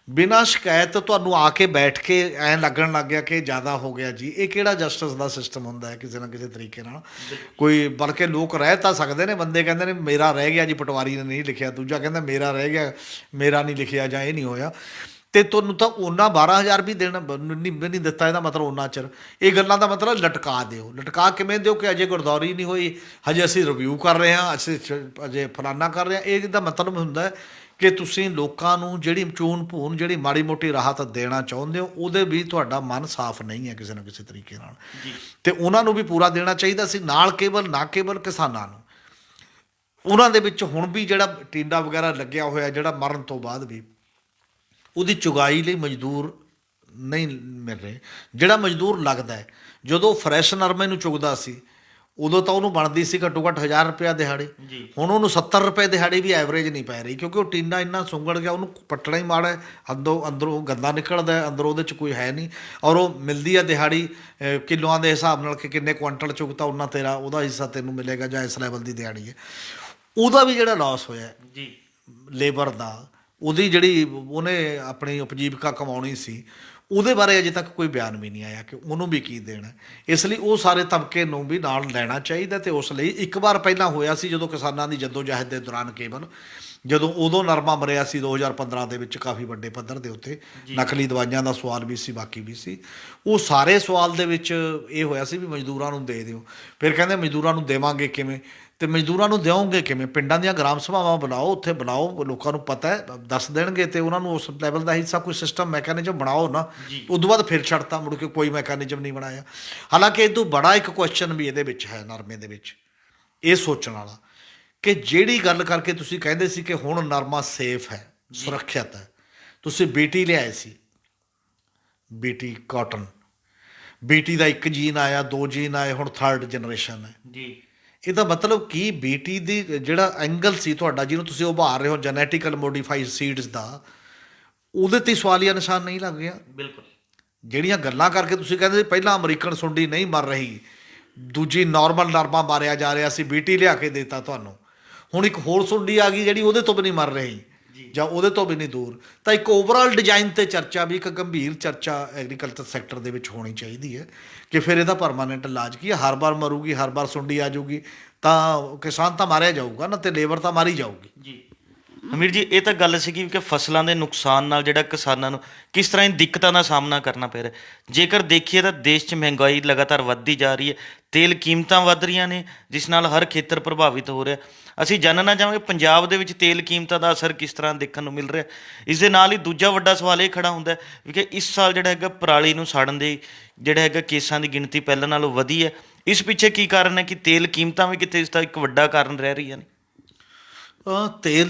ਬਿਨਾਂ ਸ਼ਿਕਾਇਤ ਤੁਹਾਨੂੰ ਆ ਕੇ ਬੈਠ ਕੇ ਐਂ ਲੱਗਣ ਲੱਗ ਗਿਆ ਕਿ ਜ਼ਿਆਦਾ ਹੋ ਗਿਆ ਜੀ, ਇਹ ਕਿਹੜਾ ਜਸਟਿਸ ਦਾ ਸਿਸਟਮ ਹੁੰਦਾ ਹੈ? ਕਿਸੇ ਨਾ ਕਿਸੇ ਤਰੀਕੇ ਨਾਲ ਕੋਈ, ਬਲਕਿ ਲੋਕ ਰਹਿ ਤਾਂ ਸਕਦੇ ਨੇ, ਬੰਦੇ ਕਹਿੰਦੇ ਨੇ ਮੇਰਾ ਰਹਿ ਗਿਆ ਜੀ, ਪਟਵਾਰੀ ਨੇ ਨਹੀਂ ਲਿਖਿਆ, ਦੂਜਾ ਕਹਿੰਦਾ ਮੇਰਾ ਰਹਿ ਗਿਆ, ਮੇਰਾ ਨਹੀਂ ਲਿਖਿਆ ਜਾਂ ਇਹ ਨਹੀਂ ਹੋਇਆ, ਤੇ ਤੁਹਾਨੂੰ ਤਾਂ ਉਹਨਾਂ 12,000 ਵੀ ਦੇਣਾ ਨਹੀਂ ਦਿੱਤਾ, ਇਹਦਾ ਮਤਲਬ ਉਹਨਾਂ ਚਿਰ ਇਹ ਗੱਲਾਂ ਦਾ ਮਤਲਬ ਲਟਕਾ ਦਿਓ। ਲਟਕਾ ਕਿਵੇਂ ਦਿਓ ਕਿ ਅਜੇ ਗਰਦੌਰੀ ਨਹੀਂ ਹੋਈ, ਹਜੇ ਅਸੀਂ ਰਿਵਿਊ ਕਰ ਰਹੇ ਹਾਂ, ਅਸੀਂ ਅਜੇ ਫਲਾਨਾ ਕਰ ਰਹੇ ਹਾਂ। ਇਹ ਦਾ ਮਤਲਬ ਹੁੰਦਾ ਕਿ ਤੁਸੀਂ ਲੋਕਾਂ ਨੂੰ ਜਿਹੜੀ ਚੂਨ ਭੂਨ ਜਿਹੜੀ ਮਾੜੀ ਮੋਟੀ ਰਾਹਤ ਦੇਣਾ ਚਾਹੁੰਦੇ ਹੋ, ਉਹਦੇ ਵੀ ਤੁਹਾਡਾ ਮਨ ਸਾਫ਼ ਨਹੀਂ ਹੈ ਕਿਸੇ ਨਾ ਕਿਸੇ ਤਰੀਕੇ ਨਾਲ। ਤੇ ਉਹਨਾਂ ਨੂੰ ਵੀ ਪੂਰਾ ਦੇਣਾ ਚਾਹੀਦਾ ਸੀ, ਨਾਲ ਨਾ ਕੇਵਲ ਕਿਸਾਨਾਂ ਨੂੰ। ਉਹਨਾਂ ਦੇ ਵਿੱਚ ਹੁਣ ਵੀ ਜਿਹੜਾ ਟਿੰਡਾ ਵਗੈਰਾ ਲੱਗਿਆ ਹੋਇਆ, ਜਿਹੜਾ ਮਰਨ ਤੋਂ ਬਾਅਦ ਵੀ ਉਹਦੀ ਚੁਗਾਈ ਲਈ ਮਜ਼ਦੂਰ ਨਹੀਂ ਮਿਲ ਰਹੇ। ਜਿਹੜਾ ਮਜ਼ਦੂਰ ਲੱਗਦਾ ਹੈ, ਜਦੋਂ ਫਰੈਸ਼ ਨਰਮੇ ਨੂੰ ਚੁਗਦਾ ਸੀ ਉਦੋਂ ਤਾਂ ਉਹਨੂੰ ਬਣਦੀ ਸੀ ਘੱਟੋ ਘੱਟ 1000 ਰੁਪਇਆ ਦਿਹਾੜੀ। ਹੁਣ ਉਹਨੂੰ 70 ਰੁਪਏ ਦਿਹਾੜੀ ਵੀ ਐਵਰੇਜ ਨਹੀਂ ਪੈ ਰਹੀ, ਕਿਉਂਕਿ ਉਹ ਟਿੰਡਾ ਇੰਨਾ ਸੁੰਗੜ ਗਿਆ, ਉਹਨੂੰ ਪੱਟਣਾ ਹੀ ਮਾੜਾ ਹੈ। ਅੰਦਰੋਂ ਗੰਦਾ ਨਿਕਲਦਾ, ਅੰਦਰੋਂ ਉਹਦੇ 'ਚ ਕੋਈ ਹੈ ਨਹੀਂ। ਔਰ ਉਹ ਮਿਲਦੀ ਹੈ ਦਿਹਾੜੀ ਕਿਲੋਆਂ ਦੇ ਹਿਸਾਬ ਨਾਲ ਕਿ ਕਿੰਨੇ ਕੁਆਂਟਲ ਚੁਗਤਾ ਉਹਨਾਂ ਤੇਰਾ ਉਹਦਾ ਹਿੱਸਾ ਤੈਨੂੰ ਮਿਲੇਗਾ, ਜਾਂ ਇਸ ਲੈਵਲ ਦੀ ਦਿਹਾੜੀ ਹੈ। ਉਹਦਾ ਵੀ ਜਿਹੜਾ ਲਾਸ ਹੋਇਆ ਜੀ ਲੇਬਰ ਦਾ, ਉਹਦੀ ਜਿਹੜੀ ਉਹਨੇ ਆਪਣੀ ਉਪਜੀਵਿਕਾ ਕਮਾਉਣੀ ਸੀ, ਉਹਦੇ ਬਾਰੇ ਅਜੇ ਤੱਕ ਕੋਈ ਬਿਆਨ ਵੀ ਨਹੀਂ ਆਇਆ ਕਿ ਉਹਨੂੰ ਵੀ ਕੀ ਦੇਣਾ। ਇਸ ਲਈ ਉਹ ਸਾਰੇ ਤਬਕੇ ਨੂੰ ਵੀ ਨਾਲ ਲੈਣਾ ਚਾਹੀਦਾ। ਤੇ ਉਸ ਲਈ ਇੱਕ ਵਾਰ ਪਹਿਲਾਂ ਹੋਇਆ ਸੀ ਜਦੋਂ ਕਿਸਾਨਾਂ ਦੀ ਜਦੋਜਹਿਦ ਦੇ ਦੌਰਾਨ ਕੇਵਲ ਉਦੋਂ ਨਰਮਾ ਮਰਿਆ ਸੀ 2015 ਦੇ ਵਿੱਚ ਕਾਫੀ ਵੱਡੇ ਪੱਧਰ ਦੇ ਉੱਤੇ। ਨਕਲੀ ਦਵਾਈਆਂ ਦਾ ਸਵਾਲ ਵੀ ਸੀ, ਬਾਕੀ ਵੀ ਸੀ। ਉਹ ਸਾਰੇ ਸਵਾਲ ਦੇ ਵਿੱਚ ਇਹ ਹੋਇਆ ਸੀ ਵੀ ਮਜ਼ਦੂਰਾਂ ਨੂੰ ਦੇ ਦਿਓ। ਫਿਰ ਕਹਿੰਦੇ ਮਜ਼ਦੂਰਾਂ ਨੂੰ ਦੇਵਾਂਗੇ ਕਿਵੇਂ, ਤੇ ਮਜ਼ਦੂਰਾਂ ਨੂੰ ਦਿਓਗੇ ਕਿਵੇਂ? ਪਿੰਡਾਂ ਦੀਆਂ ਗ੍ਰਾਮ ਸਭਾਵਾਂ ਬਣਾਓ, ਉੱਥੇ ਬਣਾਓ, ਲੋਕਾਂ ਨੂੰ ਪਤਾ ਹੈ, ਦੱਸ ਦੇਣਗੇ ਤੇ ਉਹਨਾਂ ਨੂੰ ਉਸ ਲੈਵਲ ਦਾ ਹਿੱਸਾ ਕੋਈ ਸਿਸਟਮ ਮੈਕੈਨਿਜ਼ਮ ਬਣਾਓ ਨਾ। ਉਦੋਂ ਬਾਅਦ ਫਿਰ ਛੱਡਤਾ, ਮੁੜ ਕੇ ਕੋਈ ਮੈਕੈਨਿਜ਼ਮ ਨਹੀਂ ਬਣਾਇਆ। ਹਾਲਾਂਕਿ ਇਹ ਤੋਂ ਬੜਾ ਇੱਕ ਕੁਐਸਚਨ ਵੀ ਇਹਦੇ ਵਿੱਚ ਹੈ ਨਰਮੇ ਦੇ ਵਿੱਚ, ਇਹ ਸੋਚਣ ਵਾਲਾ ਕਿ ਜਿਹੜੀ ਗੱਲ ਕਰਕੇ ਤੁਸੀਂ ਕਹਿੰਦੇ ਸੀ ਕਿ ਹੁਣ ਨਰਮਾ ਸੇਫ ਹੈ, ਸੁਰੱਖਿਅਤ ਹੈ। ਤੁਸੀਂ ਬੀਟੀ ਲਿਆਏ ਸੀ, ਬੀਟੀ ਕਾਟਨ, ਬੀਟੀ ਦਾ 1 ਜੀਨ ਆਇਆ, 2 ਜੀਨ ਆਏ, ਹੁਣ 3rd ਜਨਰੇਸ਼ਨ ਹੈ ਜੀ। ਇਹਦਾ ਮਤਲਬ ਕੀ ਬੀਟੀ ਦੀ ਜਿਹੜਾ ਐਂਗਲ ਸੀ ਤੁਹਾਡਾ, ਜਿਹਨੂੰ ਤੁਸੀਂ ਉਭਾਰ ਰਹੇ ਹੋ ਜੈਨੇਟਿਕਲ ਮੋਡੀਫਾਈਡ ਸੀਡਸ ਦਾ, ਉਹਦੇ 'ਤੇ ਸਵਾਲੀਆ ਨਿਸ਼ਾਨ ਨਹੀਂ ਲੱਗ ਗਿਆ? ਬਿਲਕੁਲ। ਜਿਹੜੀਆਂ ਗੱਲਾਂ ਕਰਕੇ ਤੁਸੀਂ ਕਹਿੰਦੇ ਪਹਿਲਾਂ ਅਮਰੀਕਨ ਸੁੰਡੀ ਨਹੀਂ ਮਰ ਰਹੀ, ਦੂਜੀ ਨਾਰਮਲ ਨਰਮਾ ਮਾਰਿਆ ਜਾ ਰਿਹਾ ਸੀ, ਬੀਟੀ ਲਿਆ ਕੇ ਦੇਤਾ ਤੁਹਾਨੂੰ, ਹੁਣ ਇੱਕ ਹੋਰ ਸੁੰਡੀ ਆ ਗਈ ਜਿਹੜੀ ਉਹਦੇ ਤੋਂ ਵੀ ਨਹੀਂ ਮਰ ਰਹੀ ਜਾਂ ਉਹਦੇ ਤੋਂ ਵੀ ਨਹੀਂ ਦੂਰ। ਤਾਂ ਇੱਕ ਓਵਰਆਲ ਡਿਜ਼ਾਈਨ 'ਤੇ ਚਰਚਾ ਵੀ, ਇੱਕ ਗੰਭੀਰ ਚਰਚਾ ਐਗਰੀਕਲਚਰ ਸੈਕਟਰ ਦੇ ਵਿੱਚ ਹੋਣੀ ਚਾਹੀਦੀ ਹੈ ਕਿ ਫਿਰ ਇਹਦਾ ਪਰਮਾਨੈਂਟ ਇਲਾਜ ਕੀ ਹੈ। ਹਰ ਵਾਰ ਮਰੂਗੀ, ਹਰ ਵਾਰ ਸੁੰਡੀ ਆ ਜਾਊਗੀ ਤਾਂ ਕਿਸਾਨ ਤਾਂ ਮਾਰਿਆ ਜਾਊਗਾ ਨਾ, ਤੇ ਲੇਬਰ ਤਾਂ ਮਾਰੀ ਜਾਊਗੀ ਜੀ। ਹਮੀਰ ਜੀ, ਇਹ ਤਾਂ ਗੱਲ ਸੀਗੀ ਕਿ ਫਸਲਾਂ ਦੇ ਨੁਕਸਾਨ ਨਾਲ ਜਿਹੜਾ ਕਿਸਾਨਾਂ ਨੂੰ ਕਿਸ ਤਰ੍ਹਾਂ ਦੀ ਦਿੱਕਤਾਂ ਦਾ ਸਾਹਮਣਾ ਕਰਨਾ ਪੈ ਰਿਹਾ। ਜੇਕਰ ਦੇਖੀਏ ਤਾਂ ਦੇਸ਼ 'ਚ ਮਹਿੰਗਾਈ ਲਗਾਤਾਰ ਵੱਧਦੀ ਜਾ ਰਹੀ ਹੈ, ਤੇਲ ਕੀਮਤਾਂ ਵੱਧ ਰਹੀਆਂ ਨੇ, ਜਿਸ ਨਾਲ ਹਰ ਖੇਤਰ ਪ੍ਰਭਾਵਿਤ ਹੋ ਰਿਹਾ। ਅਸੀਂ ਜਾਣਨਾ ਚਾਹਾਂਗੇ ਪੰਜਾਬ ਦੇ ਵਿੱਚ ਤੇਲ ਕੀਮਤਾਂ ਦਾ ਅਸਰ ਕਿਸ ਤਰ੍ਹਾਂ ਦੇਖਣ ਨੂੰ ਮਿਲ ਰਿਹਾ। ਇਸ ਦੇ ਨਾਲ ਹੀ ਦੂਜਾ ਵੱਡਾ ਸਵਾਲ ਇਹ ਖੜਾ ਹੁੰਦਾ ਕਿ ਇਸ ਸਾਲ ਜਿਹੜਾ ਹੈਗਾ ਪਰਾਲੀ ਨੂੰ ਸਾੜਨ ਦੇ ਜਿਹੜਾ ਹੈਗਾ ਕੇਸਾਂ ਦੀ ਗਿਣਤੀ ਪਹਿਲਾਂ ਨਾਲੋਂ ਵਧੀ ਹੈ। ਇਸ ਪਿੱਛੇ ਕੀ ਕਾਰਨ ਹੈ ਕਿ ਤੇਲ ਕੀਮਤਾਂ ਵੀ ਕਿਤੇ ਇਸ ਦਾ ਇੱਕ ਵੱਡਾ ਕਾਰਨ ਰਹਿ ਰਹੀਆਂ ਨੇ? ਤੇਲ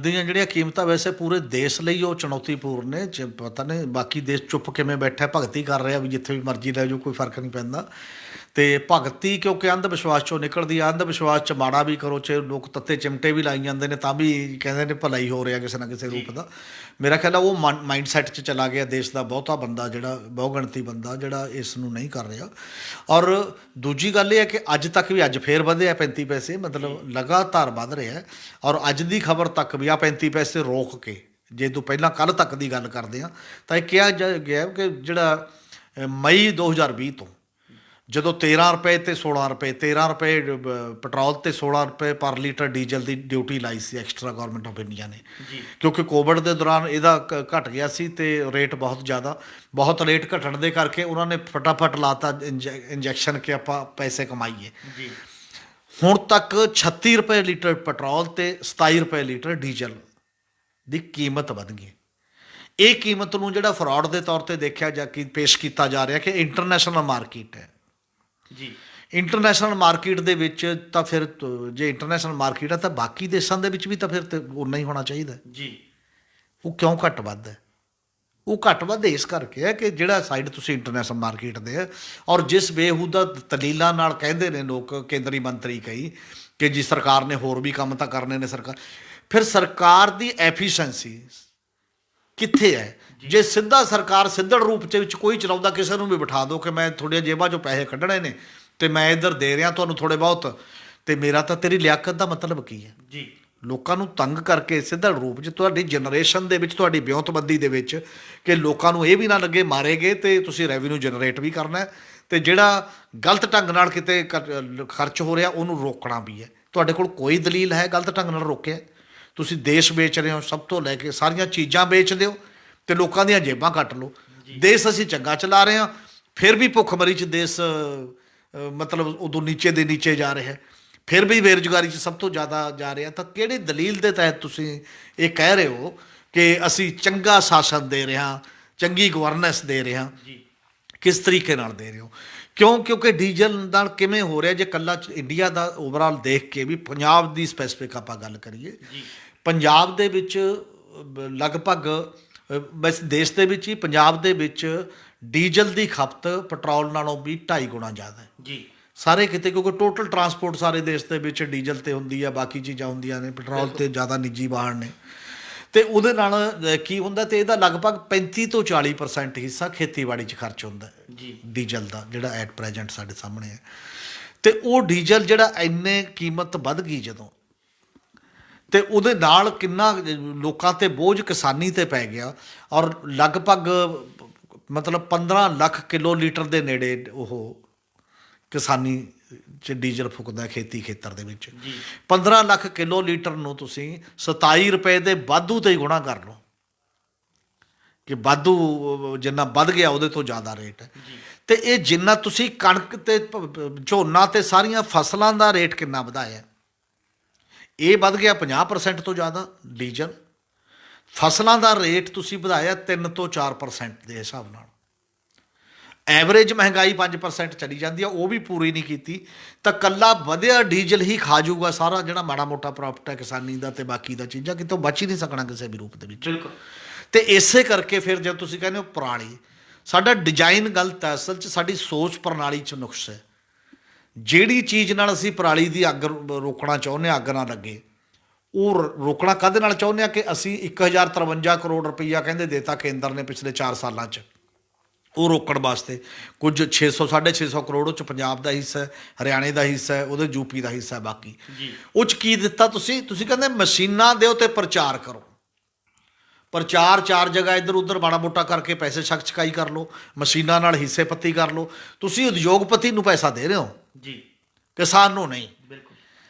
ਦੀਆਂ ਜਿਹੜੀਆਂ ਕੀਮਤਾਂ ਵੈਸੇ ਪੂਰੇ ਦੇਸ਼ ਲਈ ਉਹ ਚੁਣੌਤੀਪੂਰਨ ਨੇ। ਪਤਾ ਨਹੀਂ ਬਾਕੀ ਦੇਸ਼ ਚੁੱਪ ਕਿਵੇਂ ਬੈਠਾ, ਭਗਤੀ ਕਰ ਰਿਹਾ ਵੀ ਜਿੱਥੇ ਵੀ ਮਰਜ਼ੀ ਲੈ ਜਾਓ, ਕੋਈ ਫਰਕ ਨਹੀਂ ਪੈਂਦਾ। ਤੇ ਭਗਤੀ ਕਿਉਂਕਿ ਅੰਧ ਵਿਸ਼ਵਾਸ 'ਚੋਂ ਨਿਕਲਦੀ ਆ। ਅੰਧ ਵਿਸ਼ਵਾਸ 'ਚ ਮਾੜਾ ਵੀ ਕਰੋ, ਚਾਹੇ ਲੋਕ ਤੱਤੇ ਚਿਮਟੇ ਵੀ ਲਾਈ ਜਾਂਦੇ ਨੇ, ਤਾਂ ਵੀ ਕਹਿੰਦੇ ਨੇ ਭਲਾ ਹੀ ਹੋ ਰਿਹਾ ਕਿਸੇ ਨਾ ਕਿਸੇ ਰੂਪ ਦਾ। ਮੇਰਾ ਖਿਆਲ ਆ ਉਹ ਮਾਈਂਡ ਸੈੱਟ 'ਚ ਚਲਾ ਗਿਆ ਦੇਸ਼ ਦਾ ਬਹੁਤਾ ਬੰਦਾ, ਜਿਹੜਾ ਬਹੁਗਿਣਤੀ ਬੰਦਾ ਜਿਹੜਾ ਇਸ ਨੂੰ ਨਹੀਂ ਕਰ ਰਿਹਾ। ਔਰ ਦੂਜੀ ਗੱਲ ਇਹ ਹੈ ਕਿ ਅੱਜ ਫੇਰ ਵਧਿਆ 35 ਪੈਸੇ, ਮਤਲਬ ਲਗਾਤਾਰ ਵੱਧ ਰਿਹਾ। ਔਰ ਅੱਜ ਦੀ ਖਬਰ ਤੱਕ ਵੀ ਆ 35 ਪੈਸੇ ਰੋਕ ਕੇ, ਜੇ ਤੋਂ ਪਹਿਲਾਂ ਕੱਲ੍ਹ ਤੱਕ ਦੀ ਗੱਲ ਕਰਦੇ ਹਾਂ ਤਾਂ ਇਹ ਕਿਹਾ ਗਿਆ ਕਿ ਜਿਹੜਾ ਮਈ 2020 ਤੋਂ ਜਦੋਂ 13 ਰੁਪਏ ਤੇ 16 ਰੁਪਏ, 13 ਰੁਪਏ ਪੈਟਰੋਲ ਤੇ 16 ਰੁਪਏ ਪਰ ਲੀਟਰ ਡੀਜ਼ਲ ਦੀ ਡਿਊਟੀ ਲਾਈ ਸੀ ਐਕਸਟਰਾ ਗਵਰਨਮੈਂਟ ਆਫ ਇੰਡੀਆ ਨੇ, ਕਿਉਂਕਿ ਕੋਵਿਡ ਦੇ ਦੌਰਾਨ ਇਹਦਾ ਘਟ ਗਿਆ ਸੀ ਤੇ ਰੇਟ ਬਹੁਤ ਰੇਟ ਘਟਣ ਦੇ ਕਰਕੇ ਉਹਨਾਂ ਨੇ ਫਟਾਫਟ ਲਾਤਾ ਇੰਜੈਕਸ਼ਨ ਕਿ ਆਪਾਂ ਪੈਸੇ ਕਮਾਈਏ। ਹੁਣ ਤੱਕ 36 ਰੁਪਏ ਲੀਟਰ ਪੈਟਰੋਲ ਤੇ 27 ਰੁਪਏ ਲੀਟਰ ਡੀਜ਼ਲ ਦੀ ਕੀਮਤ ਵਧ ਗਈ। ਇਹ ਕੀਮਤ ਨੂੰ ਜਿਹੜਾ ਫਰਾਡ ਦੇ ਤੌਰ ਤੇ ਦੇਖਿਆ ਜਾ ਕੇ ਪੇਸ਼ ਕੀਤਾ ਜਾ ਰਿਹਾ ਕਿ ਇੰਟਰਨੈਸ਼ਨਲ ਮਾਰਕੀਟ ਹੈ ਜੀ। ਇੰਟਰਨੈਸ਼ਨਲ ਮਾਰਕੀਟ ਦੇ ਵਿੱਚ ਤਾਂ ਫਿਰ ਜੇ ਇੰਟਰਨੈਸ਼ਨਲ ਮਾਰਕੀਟ ਹੈ ਤਾਂ ਬਾਕੀ ਦੇਸ਼ਾਂ ਦੇ ਵਿੱਚ ਵੀ ਤਾਂ ਫਿਰ ਉਨਾ ਹੀ ਹੋਣਾ ਚਾਹੀਦਾ ਜੀ। ਉਹ ਕਿਉਂ ਘੱਟ ਵੱਧ ਹੈ? ਉਹ ਘੱਟ ਵੱਧ ਇਸ ਕਰਕੇ ਹੈ ਕਿ ਜਿਹੜਾ ਸਾਈਡ ਤੁਸੀਂ ਇੰਟਰਨੈਸ਼ਨਲ ਮਾਰਕੀਟ ਦੇ ਹੈ, ਔਰ ਜਿਸ ਬੇਹੂਦਾ ਦਲੀਲਾਂ ਨਾਲ ਕਹਿੰਦੇ ਨੇ ਲੋਕ, ਕੇਂਦਰੀ ਮੰਤਰੀ ਕਈ, ਕਿ ਜੀ ਸਰਕਾਰ ਨੇ ਹੋਰ ਵੀ ਕੰਮ ਤਾਂ ਕਰਨੇ ਨੇ। ਫਿਰ ਸਰਕਾਰ ਦੀ ਐਫੀਸ਼ੀਐਂਸੀ ਕਿੱਥੇ ਹੈ? ਜੇ ਸਰਕਾਰ ਸਿੱਧੜ ਰੂਪ 'ਚ ਵਿੱਚ ਕੋਈ ਚਲਾਉਂਦਾ, ਕਿਸੇ ਨੂੰ ਵੀ ਬਿਠਾ ਦਿਓ ਕਿ ਮੈਂ ਤੁਹਾਡੀਆਂ ਜੇਬਾਂ 'ਚੋਂ ਪੈਸੇ ਕੱਢਣੇ ਨੇ ਤੇ ਮੈਂ ਇੱਧਰ ਦੇ ਰਿਹਾ ਤੁਹਾਨੂੰ ਥੋੜ੍ਹੇ ਬਹੁਤ, ਤੇ ਮੇਰਾ ਤਾਂ ਤੇਰੀ ਲਿਆਕਤ ਦਾ ਮਤਲਬ ਕੀ ਹੈ ਜੀ? ਲੋਕਾਂ ਨੂੰ ਤੰਗ ਕਰਕੇ ਸਿੱਧੜ ਰੂਪ 'ਚ ਤੁਹਾਡੀ ਜਨਰੇਸ਼ਨ ਦੇ ਵਿੱਚ, ਤੁਹਾਡੀ ਵਿਉਂਤਬੰਦੀ ਦੇ ਵਿੱਚ, ਕਿ ਲੋਕਾਂ ਨੂੰ ਇਹ ਵੀ ਨਾ ਲੱਗੇ ਮਾਰੇ ਗਏ ਤੇ ਤੁਸੀਂ ਰੈਵਨਿਊ ਜਨਰੇਟ ਵੀ ਕਰਨਾ, ਤੇ ਜਿਹੜਾ ਗਲਤ ਢੰਗ ਨਾਲ ਕਿਤੇ ਖਰਚ ਹੋ ਰਿਹਾ ਉਹਨੂੰ ਰੋਕਣਾ ਵੀ ਹੈ। ਤੁਹਾਡੇ ਕੋਲ ਕੋਈ ਦਲੀਲ ਹੈ ਗਲਤ ਢੰਗ ਨਾਲ ਰੋਕਿਆ? ਤੁਸੀਂ ਦੇਸ਼ ਵੇਚ ਰਹੇ ਹੋ, ਸਭ ਤੋਂ ਲੈ ਕੇ ਸਾਰੀਆਂ ਚੀਜ਼ਾਂ ਵੇਚ ਦਿਓ ਤੇ ਲੋਕਾਂ ਦੀਆਂ ਜੇਬਾਂ ਕੱਟ ਲਓ। ਦੇਸ਼ ਅਸੀਂ ਚੰਗਾ ਚਲਾ ਰਹੇ ਹਾਂ, ਫਿਰ ਵੀ ਭੁੱਖਮਰੀ 'ਚ ਦੇਸ਼ ਮਤਲਬ ਉਦੋਂ ਨੀਚੇ ਦੇ ਨੀਚੇ ਜਾ ਰਿਹਾ। ਫਿਰ ਵੀ ਬੇਰੁਜ਼ਗਾਰੀ 'ਚ ਸਭ ਤੋਂ ਜ਼ਿਆਦਾ ਜਾ ਰਿਹਾ, ਤਾਂ ਕਿਹੜੀ ਦਲੀਲ ਦੇ ਤਹਿਤ ਤੁਸੀਂ ਇਹ ਕਹਿ ਰਹੇ ਹੋ ਕਿ ਅਸੀਂ ਚੰਗਾ ਸ਼ਾਸਨ ਦੇ ਰਹੇ ਹਾਂ, ਚੰਗੀ ਗਵਰਨੈਂਸ ਦੇ ਰਹੇ ਹਾਂ? ਜੀ ਕਿਸ ਤਰੀਕੇ ਨਾਲ ਦੇ ਰਹੇ ਹੋ? ਕਿਉਂਕਿ ਡੀਜ਼ਲ ਨਾਲ ਕਿਵੇਂ ਹੋ ਰਿਹਾ, ਜੇ ਇਕੱਲਾ ਇੰਡੀਆ ਦਾ ਓਵਰਆਲ ਦੇਖ ਕੇ ਵੀ ਪੰਜਾਬ ਦੀ ਸਪੈਸੀਫਿਕ ਆਪਾਂ ਗੱਲ ਕਰੀਏ, ਜੀ ਪੰਜਾਬ ਦੇ ਵਿੱਚ ਲਗਭਗ ਬਸ ਦੇਸ਼ ਦੇ ਵਿੱਚ ਹੀ ਪੰਜਾਬ ਦੇ ਵਿੱਚ ਡੀਜ਼ਲ ਦੀ ਖਪਤ ਪੈਟਰੋਲ ਨਾਲੋਂ ਵੀ 2.5 ਗੁਣਾ ਜ਼ਿਆਦਾ ਹੈ ਜੀ ਸਾਰੇ ਕਿਤੇ, ਕਿਉਂਕਿ ਟੋਟਲ ਟਰਾਂਸਪੋਰਟ ਸਾਰੇ ਦੇਸ਼ ਦੇ ਵਿੱਚ ਡੀਜ਼ਲ ਤੇ ਹੁੰਦੀ ਆ, ਬਾਕੀ ਚੀਜ਼ਾਂ ਹੁੰਦੀਆਂ ਨੇ ਪੈਟਰੋਲ ਤੇ ਜ਼ਿਆਦਾ ਨਿੱਜੀ ਵਾਹਨ ਨੇ। ਤੇ ਉਹਦੇ ਨਾਲ ਕੀ ਹੁੰਦਾ, ਤੇ ਇਹਦਾ ਲਗਭਗ 35 ਤੋਂ 40% ਹਿੱਸਾ ਖੇਤੀਬਾੜੀ 'ਚ ਖਰਚ ਹੁੰਦਾ ਹੈ ਜੀ ਡੀਜ਼ਲ ਦਾ, ਜਿਹੜਾ ਐਟ ਪ੍ਰੈਜੈਂਟ ਸਾਡੇ ਸਾਹਮਣੇ ਹੈ। ਤੇ ਉਹ ਡੀਜ਼ਲ ਜਿਹੜਾ ਇੰਨੇ ਕੀਮਤ ਵੱਧ ਗਈ ਜਦੋਂ, ਤੇ ਉਹਦੇ ਨਾਲ ਕਿੰਨਾ ਲੋਕਾਂ ਤੇ ਬੋਝ ਕਿਸਾਨੀ ਤੇ ਪੈ ਗਿਆ, ਔਰ ਲਗਭਗ ਮਤਲਬ 15 ਲੱਖ ਕਿਲੋ ਲੀਟਰ ਦੇ ਨੇੜੇ ਉਹ ਕਿਸਾਨੀ 'ਚ ਡੀਜ਼ਲ ਫੁਕਦਾ ਖੇਤੀ ਖੇਤਰ ਦੇ ਵਿੱਚ। 15 ਲੱਖ ਕਿਲੋ ਲੀਟਰ ਨੂੰ ਤੁਸੀਂ 27 ਰੁਪਏ ਦੇ ਵਾਧੂ ਤੇ ਹੀ ਗੁਣਾ ਕਰ ਲਓ, ਕਿ ਵਾਧੂ ਜਿੰਨਾ ਵੱਧ ਗਿਆ ਉਹਦੇ ਤੋਂ ਜ਼ਿਆਦਾ ਰੇਟ ਹੈ। ਤੇ ਇਹ ਜਿੰਨਾ ਤੁਸੀਂ ਕਣਕ ਤੇ ਝੋਨਾ ਤੇ ਸਾਰੀਆਂ ਫਸਲਾਂ ਦਾ ਰੇਟ ਕਿੰਨਾ ਵਧਾਇਆ, ਇਹ ਵੱਧ ਗਿਆ 50% ਤੋਂ ਜ਼ਿਆਦਾ ਡੀਜ਼ਲ। ਫਸਲਾਂ ਦਾ ਰੇਟ ਤੁਸੀਂ ਵਧਾਇਆ 3 ਤੋਂ 4% ਦੇ ਹਿਸਾਬ ਨਾਲ। ਐਵਰੇਜ ਮਹਿੰਗਾਈ 5% ਚਲੀ ਜਾਂਦੀ ਆ, ਉਹ ਵੀ ਪੂਰੀ ਨਹੀਂ ਕੀਤੀ, ਤਾਂ ਕੱਲਾ ਵਧਿਆ ਡੀਜ਼ਲ ਹੀ ਖਾ ਜਾਊਗਾ ਸਾਰਾ ਜਿਹੜਾ ਮਾੜਾ ਮੋਟਾ ਪ੍ਰੋਫਿਟ ਹੈ ਕਿਸਾਨੀ ਦਾ, ਤੇ ਬਾਕੀ ਦਾ ਚੀਜ਼ਾਂ ਕਿਤੋਂ ਬਚ ਹੀ ਨਹੀਂ ਸਕਣਾ ਕਿਸੇ ਵੀ ਰੂਪ ਦੇ ਵਿੱਚ। ਬਿਲਕੁਲ। ਤੇ ਇਸੇ ਕਰਕੇ ਫਿਰ ਜਦ ਤੁਸੀਂ ਕਹਿੰਦੇ ਹੋ ਪਰਾਲੀ, ਸਾਡਾ ਡਿਜ਼ਾਈਨ ਗਲਤ ਹੈ, ਅਸਲ 'ਚ ਸਾਡੀ ਸੋਚ ਪ੍ਰਣਾਲੀ 'ਚ ਨੁਕਸ ਹੈ। ਜਿਹੜੀ ਚੀਜ਼ ਨਾਲ ਅਸੀਂ ਪਰਾਲੀ ਦੀ ਅੱਗ ਰੋਕਣਾ ਚਾਹੁੰਦੇ ਹਾਂ, ਅੱਗ ਨਾ ਲੱਗੇ, ਉਹ ਰੋਕਣਾ ਕਾਹਦੇ ਨਾਲ ਚਾਹੁੰਦੇ ਹਾਂ ਕਿ ਅਸੀਂ 1053 ਕਰੋੜ ਰੁਪਈਆ ਕਹਿੰਦੇ ਦੇਤਾ ਕੇਂਦਰ ਨੇ ਪਿਛਲੇ 4 ਸਾਲਾਂ 'ਚ ਉਹ ਰੋਕਣ ਵਾਸਤੇ। ਕੁਝ 600 650 ਕਰੋੜ ਉਹ 'ਚ ਪੰਜਾਬ ਦਾ ਹਿੱਸਾ ਹੈ, ਹਰਿਆਣੇ ਦਾ ਹਿੱਸਾ ਹੈ, ਉਹਦੇ ਯੂਪੀ ਦਾ ਹਿੱਸਾ ਹੈ ਬਾਕੀ। ਉਹ 'ਚ ਕੀ ਦਿੱਤਾ ਤੁਸੀਂ ਕਹਿੰਦੇ ਮਸ਼ੀਨਾਂ ਦਿਓ ਤੇ ਪ੍ਰਚਾਰ ਕਰੋ। ਪ੍ਰਚਾਰ 4 ਜਗ੍ਹਾ ਇੱਧਰ ਉੱਧਰ ਮਾੜਾ ਮੋਟਾ ਕਰਕੇ ਪੈਸੇ ਛਕ ਛਕਾਈ ਕਰ ਲਓ, ਮਸ਼ੀਨਾਂ ਨਾਲ ਹਿੱਸੇ ਪੱਤੀ ਕਰ ਲਓ। ਤੁਸੀਂ ਉਦਯੋਗਪਤੀ ਨੂੰ ਪੈਸਾ ਦੇ ਰਹੇ ਹੋ ਜੀ, ਕਿਸਾਨ ਨੂੰ ਨਹੀਂ। ਬਿਲਕੁਲ।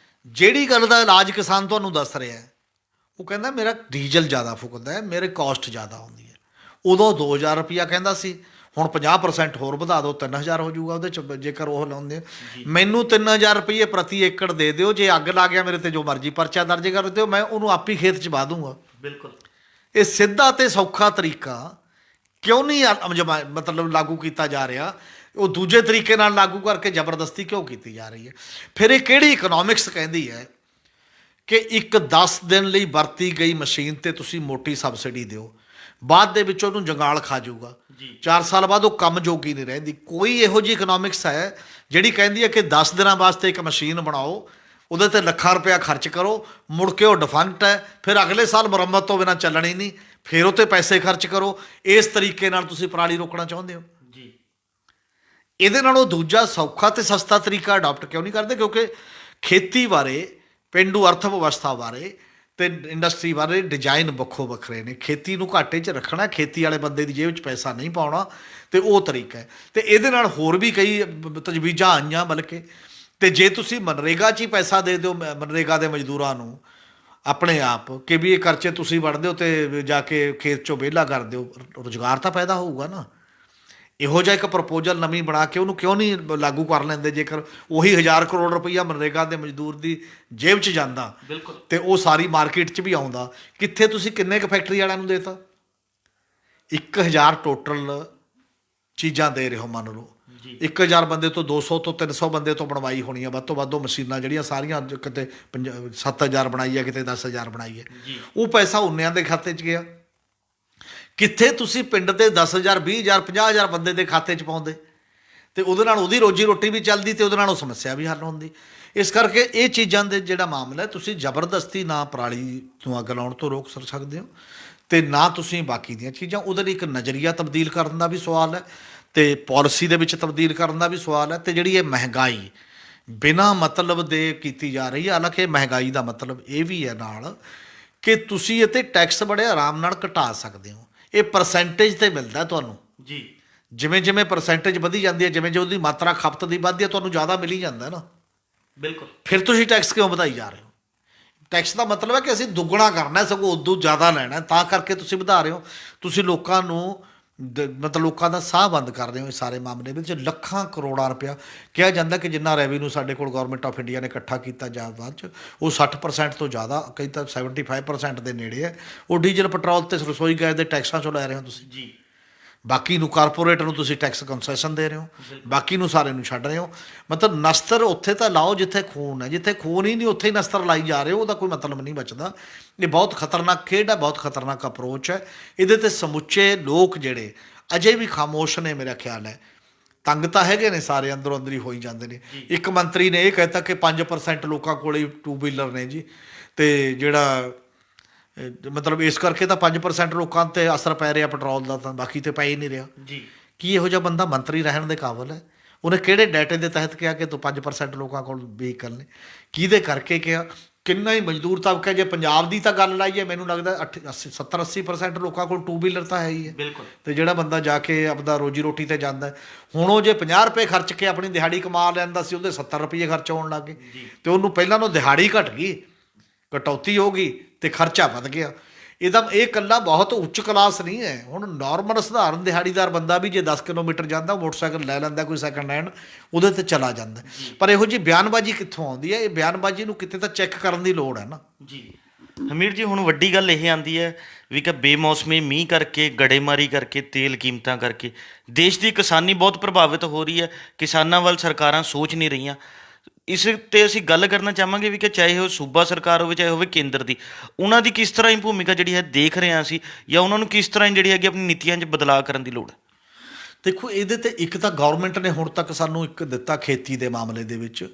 ਜਿਹੜੀ ਗੱਲ ਦਾ ਇਲਾਜ ਕਿਸਾਨ ਤੁਹਾਨੂੰ ਦੱਸ ਰਿਹਾ ਹੈ, ਉਹ ਕਹਿੰਦਾ ਮੇਰਾ ਡੀਜ਼ਲ ਜ਼ਿਆਦਾ ਫੁਕਦਾ ਹੈ, ਮੇਰੇ ਕਾਸਟ ਜ਼ਿਆਦਾ ਆਉਂਦੀ ਹੈ। ਉਦੋਂ 2000 ਰੁਪਈਆ ਕਹਿੰਦਾ ਸੀ, ਹੁਣ 50% ਹੋਰ ਵਧਾ ਦਿਓ, 3000 ਹੋ ਜਾਊਗਾ ਉਹਦੇ 'ਚ ਜੇਕਰ ਉਹ ਲਾਉਂਦੇ। ਮੈਨੂੰ 3000 ਰੁਪਈਏ ਪ੍ਰਤੀ ਏਕੜ ਦੇ ਦਿਓ, ਜੇ ਅੱਗ ਲੱਗ ਗਿਆ ਮੇਰੇ ਤੇ ਜੋ ਮਰਜ਼ੀ ਪਰਚਾ ਦਰਜ ਕਰ ਦਿਓ, ਮੈਂ ਉਹਨੂੰ ਆਪ ਹੀ ਖੇਤ 'ਚ ਵਾਹ ਦੂੰਗਾ। ਬਿਲਕੁਲ। ਇਹ ਸਿੱਧਾ ਤੇ ਸੌਖਾ ਤਰੀਕਾ ਕਿਉਂ ਨਹੀਂ ਮਤਲਬ ਲਾਗੂ ਕੀਤਾ ਜਾ ਰਿਹਾ? ਉਹ ਦੂਜੇ ਤਰੀਕੇ ਨਾਲ ਲਾਗੂ ਕਰਕੇ ਜ਼ਬਰਦਸਤੀ ਕਿਉਂ ਕੀਤੀ ਜਾ ਰਹੀ ਹੈ? ਫਿਰ ਇਹ ਕਿਹੜੀ ਇਕਨੋਮਿਕਸ ਕਹਿੰਦੀ ਹੈ ਕਿ ਇੱਕ 10 ਦਿਨ ਲਈ ਵਰਤੀ ਗਈ ਮਸ਼ੀਨ ਤੇ ਤੁਸੀਂ ਮੋਟੀ ਸਬਸਿਡੀ ਦਿਓ, ਬਾਅਦ ਦੇ ਵਿੱਚ ਉਹਨੂੰ ਜੰਗਾਲ ਖਾ ਜਾਊਗਾ, 4 ਸਾਲ ਬਾਅਦ ਉਹ ਕੰਮ ਜੋਗੀ ਨਹੀਂ ਰਹਿੰਦੀ? ਕੋਈ ਇਹੋ ਜਿਹੀ ਇਕਨੋਮਿਕਸ ਹੈ ਜਿਹੜੀ ਕਹਿੰਦੀ ਹੈ ਕਿ 10 ਦਿਨਾਂ ਵਾਸਤੇ ਇੱਕ ਮਸ਼ੀਨ ਬਣਾਓ, ਉਹਦੇ ਤੇ ਲੱਖਾਂ ਰੁਪਇਆ ਖਰਚ ਕਰੋ, ਮੁੜ ਕੇ ਉਹ ਡਿਫੰਕਟ ਹੈ, ਫਿਰ ਅਗਲੇ ਸਾਲ ਮੁਰੰਮਤ ਤੋਂ ਬਿਨਾਂ ਚੱਲਣੀ ਨਹੀਂ, ਫਿਰ ਉਹ 'ਤੇ ਪੈਸੇ ਖਰਚ ਕਰੋ। ਇਸ ਤਰੀਕੇ ਨਾਲ ਤੁਸੀਂ ਪਰਾਲੀ ਰੋਕਣਾ ਚਾਹੁੰਦੇ ਹੋ? ਜੀ। ਇਹਦੇ ਨਾਲੋਂ ਦੂਜਾ ਸੌਖਾ ਤੇ ਸਸਤਾ ਤਰੀਕਾ ਅਡਾਪਟ ਕਿਉਂ ਨਹੀਂ ਕਰਦੇ? ਕਿਉਂਕਿ ਖੇਤੀ ਬਾਰੇ, ਪੇਂਡੂ ਅਰਥ ਵਿਵਸਥਾ ਬਾਰੇ ਤੇ ਇੰਡਸਟਰੀ ਬਾਰੇ ਡਿਜ਼ਾਈਨ ਵੱਖੋ ਵੱਖਰੇ ਨੇ। ਖੇਤੀ ਨੂੰ ਘਾਟੇ 'ਚ ਰੱਖਣਾ, ਖੇਤੀ ਵਾਲੇ ਬੰਦੇ ਦੀ ਜੇਬ 'ਚ ਪੈਸਾ ਨਹੀਂ ਪਾਉਣਾ, ਤੇ ਉਹ ਤਰੀਕਾ ਹੈ। ਤੇ ਇਹਦੇ ਨਾਲ ਹੋਰ ਵੀ ਕਈ ਤਜਵੀਜ਼ਾਂ ਆਈਆਂ, ਬਲਕਿ ਤੇ ਜੇ ਤੁਸੀਂ ਮਨਰੇਗਾ 'ਚ ਹੀ ਪੈਸਾ ਦੇ ਦਿਓ ਮਨਰੇਗਾ ਦੇ ਮਜ਼ਦੂਰਾਂ ਨੂੰ ਆਪਣੇ ਆਪ, ਕਿ ਵੀ ਇਹ ਖਰਚੇ ਤੁਸੀਂ ਵੰਡ ਦਿਓ ਤੇ ਜਾ ਕੇ ਖੇਤ 'ਚੋਂ ਵਿਹਲਾ ਕਰ ਦਿਓ, ਰੁਜ਼ਗਾਰ ਤਾਂ ਪੈਦਾ ਹੋਊਗਾ ਨਾ। ਇਹੋ ਜਿਹਾ ਇੱਕ ਪ੍ਰਪੋਜ਼ਲ ਨਵੀਂ ਬਣਾ ਕੇ ਉਹਨੂੰ ਕਿਉਂ ਨਹੀਂ ਲਾਗੂ ਕਰ ਲੈਂਦੇ? ਜੇਕਰ ਉਹੀ 1000 ਕਰੋੜ ਰੁਪਈਆ ਮਨਰੇਗਾ ਦੇ ਮਜ਼ਦੂਰ ਦੀ ਜੇਬ 'ਚ ਜਾਂਦਾ, ਬਿਲਕੁਲ, ਤੇ ਉਹ ਸਾਰੀ ਮਾਰਕੀਟ 'ਚ ਵੀ ਆਉਂਦਾ, ਕਿੱਥੇ ਤੁਸੀਂ ਕਿੰਨੇ ਕੁ ਫੈਕਟਰੀ ਵਾਲਿਆਂ ਨੂੰ ਦੇਤਾ? 1000 ਟੋਟਲ ਚੀਜ਼ਾਂ ਦੇ ਰਹੇ ਹੋ, ਮੰਨ ਲਓ 1000 ਬੰਦੇ ਤੋਂ 200 ਤੋਂ 300 ਬੰਦੇ ਤੋਂ ਬਣਵਾਈ ਹੋਣੀ ਆ ਵੱਧ ਤੋਂ ਵੱਧ ਉਹ ਮਸ਼ੀਨਾਂ ਜਿਹੜੀਆਂ ਸਾਰੀਆਂ, ਕਿਤੇ 7000 ਬਣਾਈ ਹੈ, ਕਿਤੇ 10000 ਬਣਾਈ ਹੈ। ਉਹ ਪੈਸਾ ਉਨਿਆਂ ਦੇ ਖਾਤੇ 'ਚ ਗਿਆ। ਕਿੱਥੇ ਤੁਸੀਂ ਪਿੰਡ ਦੇ 10000 20000 50000 ਬੰਦੇ ਦੇ ਖਾਤੇ 'ਚ ਪਾਉਂਦੇ, ਤੇ ਉਹਦੇ ਨਾਲ ਉਹਦੀ ਰੋਜੀ ਰੋਟੀ ਵੀ ਚੱਲਦੀ, ਤੇ ਉਹਦੇ ਨਾਲ ਉਹ ਸਮੱਸਿਆ ਵੀ ਹੱਲ ਹੁੰਦੀ। ਇਸ ਕਰਕੇ ਇਹ ਚੀਜ਼ਾਂ ਦੇ ਜਿਹੜਾ ਮਾਮਲਾ ਹੈ, ਤੁਸੀਂ ਜ਼ਬਰਦਸਤੀ ਨਾ ਪਰਾਲੀ ਨੂੰ ਅੱਗ ਲਾਉਣ ਤੋਂ ਰੋਕ ਸਕਦੇ ਹੋ, ਤੇ ਨਾ ਤੁਸੀਂ ਬਾਕੀ ਦੀਆਂ ਚੀਜ਼ਾਂ। ਉਹਦੇ ਲਈ ਇੱਕ ਨਜ਼ਰੀਆ ਤਬਦੀਲ ਕਰਨ ਦਾ ਵੀ ਸਵਾਲ ਹੈ, ਤੇ ਪਾਲਿਸੀ ਦੇ ਵਿੱਚ ਤਬਦੀਲ ਕਰਨ ਦਾ ਵੀ ਸਵਾਲ ਹੈ। ਤੇ ਜਿਹੜੀ ਇਹ ਮਹਿੰਗਾਈ ਬਿਨਾਂ ਮਤਲਬ ਦੇ ਕੀਤੀ ਜਾ ਰਹੀ ਹੈ, ਹਾਲਾਂਕਿ ਮਹਿੰਗਾਈ ਦਾ ਮਤਲਬ ਇਹ ਵੀ ਹੈ ਨਾਲ ਕਿ ਤੁਸੀਂ ਇਹ 'ਤੇ ਟੈਕਸ ਬੜੇ ਆਰਾਮ ਨਾਲ ਘਟਾ ਸਕਦੇ ਹੋ। ਇਹ ਪਰਸੈਂਟੇਜ 'ਤੇ ਮਿਲਦਾ ਤੁਹਾਨੂੰ ਜੀ। ਜਿਵੇਂ ਜਿਵੇਂ ਪਰਸੈਂਟੇਜ ਵਧੀ ਜਾਂਦੀ ਹੈ, ਜਿਵੇਂ ਜਿਵੇਂ ਉਹਦੀ ਮਾਤਰਾ ਖਪਤ ਦੀ ਵੱਧਦੀ ਹੈ, ਤੁਹਾਨੂੰ ਜ਼ਿਆਦਾ ਮਿਲ ਹੀ ਜਾਂਦਾ ਨਾ। ਬਿਲਕੁਲ। ਫਿਰ ਤੁਸੀਂ ਟੈਕਸ ਕਿਉਂ ਵਧਾਈ ਜਾ ਰਹੇ ਹੋ? ਟੈਕਸ ਦਾ ਮਤਲਬ ਹੈ ਕਿ ਅਸੀਂ ਦੁੱਗਣਾ ਕਰਨਾ, ਸਗੋਂ ਉਦੋਂ ਜ਼ਿਆਦਾ ਲੈਣਾ, ਤਾਂ ਕਰਕੇ ਤੁਸੀਂ ਵਧਾ ਰਹੇ ਹੋ। ਤੁਸੀਂ ਲੋਕਾਂ ਨੂੰ ਮਤਲਬ ਲੋਕਾਂ ਦਾ ਸਾਹ ਬੰਦ ਕਰ ਰਹੇ ਹੋ ਇਸ ਸਾਰੇ ਮਾਮਲੇ ਵਿੱਚ। ਲੱਖਾਂ ਕਰੋੜਾਂ ਰੁਪਇਆ ਕਿਹਾ ਜਾਂਦਾ ਕਿ ਜਿੰਨਾ ਰੈਵਨਿਊ ਸਾਡੇ ਕੋਲ ਗਵਰਨਮੈਂਟ ਆਫ ਇੰਡੀਆ ਨੇ ਇਕੱਠਾ ਕੀਤਾ ਜਾਂ ਬਾਅਦ 'ਚ, ਉਹ 60% ਤੋਂ ਜ਼ਿਆਦਾ, ਕਈ ਤਾਂ 75% ਦੇ ਨੇੜੇ ਹੈ। ਉਹ ਡੀਜ਼ਲ ਪੈਟਰੋਲ ਤੇ ਰਸੋਈ ਗੈਸ ਦੇ ਟੈਕਸਾਂ 'ਚੋਂ ਲੈ ਰਹੇ ਹੋ ਤੁਸੀਂ ਜੀ। ਬਾਕੀ ਨੂੰ ਕਾਰਪੋਰੇਟ ਨੂੰ ਤੁਸੀਂ ਟੈਕਸ ਕੰਸੈਸ਼ਨ ਦੇ ਰਹੇ ਹੋ, ਬਾਕੀ ਨੂੰ ਸਾਰੇ ਨੂੰ ਛੱਡ ਰਹੇ ਹੋ। ਮਤਲਬ ਨਸਤਰ ਉੱਥੇ ਤਾਂ ਲਾਓ ਜਿੱਥੇ ਖੂਨ ਹੈ, ਜਿੱਥੇ ਖੂਨ ਹੀ ਨਹੀਂ ਉੱਥੇ ਹੀ ਨਸਤਰ ਲਾਈ ਜਾ ਰਹੇ ਹੋ, ਉਹਦਾ ਕੋਈ ਮਤਲਬ ਨਹੀਂ ਬਚਦਾ। ਇਹ ਬਹੁਤ ਖਤਰਨਾਕ ਖੇਡ ਹੈ, ਬਹੁਤ ਖਤਰਨਾਕ ਅਪਰੋਚ ਹੈ। ਇਹਦੇ ਤੇ ਸਮੁੱਚੇ ਲੋਕ ਜਿਹੜੇ ਅਜੇ ਵੀ ਖਾਮੋਸ਼ ਨੇ, ਮੇਰਾ ਖਿਆਲ ਹੈ। ਤੰਗ ਤਾਂ ਹੈਗੇ ਨੇ ਸਾਰੇ, ਅੰਦਰੋਂ ਅੰਦਰ ਹੀ ਹੋਈ ਜਾਂਦੇ ਨੇ। ਇੱਕ ਮੰਤਰੀ ਨੇ ਇਹ ਕਹਿਤਾ ਕਿ 5% ਲੋਕਾਂ ਕੋਲ ਹੀ 2 ਵੀਲਰ ਨੇ ਜੀ, ਤੇ ਜਿਹੜਾ ਮਤਲਬ ਇਸ ਕਰਕੇ ਤਾਂ 5% ਲੋਕਾਂ 'ਤੇ ਅਸਰ ਪੈ ਰਿਹਾ ਪੈਟਰੋਲ ਦਾ, ਤਾਂ ਬਾਕੀ 'ਤੇ ਪੈ ਹੀ ਨਹੀਂ ਰਿਹਾ ਜੀ। ਕੀ ਇਹੋ ਜਿਹਾ ਬੰਦਾ ਮੰਤਰੀ ਰਹਿਣ ਦੇ ਕਾਬਲ ਹੈ? ਉਹਨੇ ਕਿਹੜੇ ਡਾਟੇ ਦੇ ਤਹਿਤ ਕਿਹਾ ਕਿ ਤੂੰ 5% ਲੋਕਾਂ ਕੋਲ ਵਹੀਕਲ ਨੇ? ਕਿਹਦੇ ਕਰਕੇ ਕਿਹਾ? ਕਿੰਨਾ ਹੀ ਮਜ਼ਦੂਰ ਤਬਕਾ, ਜੇ ਪੰਜਾਬ ਦੀ ਤਾਂ ਗੱਲ ਲਾਈਏ, ਮੈਨੂੰ ਲੱਗਦਾ 70-80% ਲੋਕਾਂ ਕੋਲ 2 ਵੀਲਰ ਤਾਂ ਹੈ ਹੀ ਹੈ। ਬਿਲਕੁਲ। ਤੇ ਜਿਹੜਾ ਬੰਦਾ ਜਾ ਕੇ ਆਪਦਾ ਰੋਜੀ ਰੋਟੀ ਤੇ ਜਾਂਦਾ ਹੈ, ਹੁਣ ਉਹ ਜੇ 50 ਰੁਪਏ ਖਰਚ ਕੇ ਆਪਣੀ ਦਿਹਾੜੀ ਕਮਾ ਲੈਂਦਾ ਸੀ, ਉਹਦੇ 70 ਰੁਪਏ ਖਰਚ ਹੋਣ ਲੱਗ ਗਏ, ਤੇ ਉਹਨੂੰ ਪਹਿਲਾਂ ਨੂੰ ਦਿਹਾੜੀ ਘਟ ਗਈ, ਕਟੌਤੀ ਹੋ ਗਈ, ਤੇ ਖਰਚਾ ਵੱਧ ਗਿਆ। ਇਹਦਾ ਇਹ ਇਕੱਲਾ ਬਹੁਤ ਉੱਚ ਕਲਾਸ ਨਹੀਂ ਹੈ। ਹੁਣ ਨਾਰਮਲ ਸਧਾਰਨ ਦਿਹਾੜੀਦਾਰ ਬੰਦਾ ਵੀ ਜੇ 10 ਕਿਲੋਮੀਟਰ ਜਾਂਦਾ, ਮੋਟਰਸਾਈਕਲ ਲੈ ਲੈਂਦਾ ਕੋਈ ਸੈਕੰਡ ਹੈਂਡ, ਉਹਦੇ 'ਤੇ ਚਲਾ ਜਾਂਦਾ। ਪਰ ਇਹੋ ਜਿਹੀ ਬਿਆਨਬਾਜ਼ੀ ਕਿੱਥੋਂ ਆਉਂਦੀ ਹੈ? ਇਹ ਬਿਆਨਬਾਜ਼ੀ ਨੂੰ ਕਿਤੇ ਤਾਂ ਚੈੱਕ ਕਰਨ ਦੀ ਲੋੜ ਹੈ ਨਾ ਜੀ। ਹਮੀਰ ਜੀ, ਹੁਣ ਵੱਡੀ ਗੱਲ ਇਹ ਆਉਂਦੀ ਹੈ ਵੀ ਕਿ ਬੇਮੌਸਮੀ ਮੀਂਹ ਕਰਕੇ, ਗੜੇਮਾਰੀ ਕਰਕੇ, ਤੇਲ ਕੀਮਤਾਂ ਕਰਕੇ ਦੇਸ਼ ਦੀ ਕਿਸਾਨੀ ਬਹੁਤ ਪ੍ਰਭਾਵਿਤ ਹੋ ਰਹੀ ਹੈ। ਕਿਸਾਨਾਂ ਵੱਲ ਸਰਕਾਰਾਂ ਸੋਚ ਨਹੀਂ ਰਹੀਆਂ। ਇਸ 'ਤੇ ਅਸੀਂ ਗੱਲ ਕਰਨਾ ਚਾਹਾਂਗੇ ਵੀ ਕਿ ਚਾਹੇ ਉਹ ਸੂਬਾ ਸਰਕਾਰ ਹੋਵੇ, ਚਾਹੇ ਹੋਵੇ ਕੇਂਦਰ ਦੀ, ਉਹਨਾਂ ਦੀ ਕਿਸ ਤਰ੍ਹਾਂ ਹੀ ਭੂਮਿਕਾ ਜਿਹੜੀ ਹੈ ਦੇਖ ਰਹੇ ਹਾਂ ਅਸੀਂ, ਜਾਂ ਉਹਨਾਂ ਨੂੰ ਕਿਸ ਤਰ੍ਹਾਂ ਜਿਹੜੀ ਹੈਗੀ ਆਪਣੀ ਨੀਤੀਆਂ 'ਚ ਬਦਲਾਅ ਕਰਨ ਦੀ ਲੋੜ ਹੈ? ਦੇਖੋ, ਇਹਦੇ ਤੇ ਇੱਕ ਤਾਂ ਗਵਰਨਮੈਂਟ ਨੇ ਹੁਣ ਤੱਕ ਸਾਨੂੰ ਇੱਕ ਦਿੱਤਾ ਖੇਤੀ ਦੇ ਮਾਮਲੇ ਦੇ ਵਿੱਚ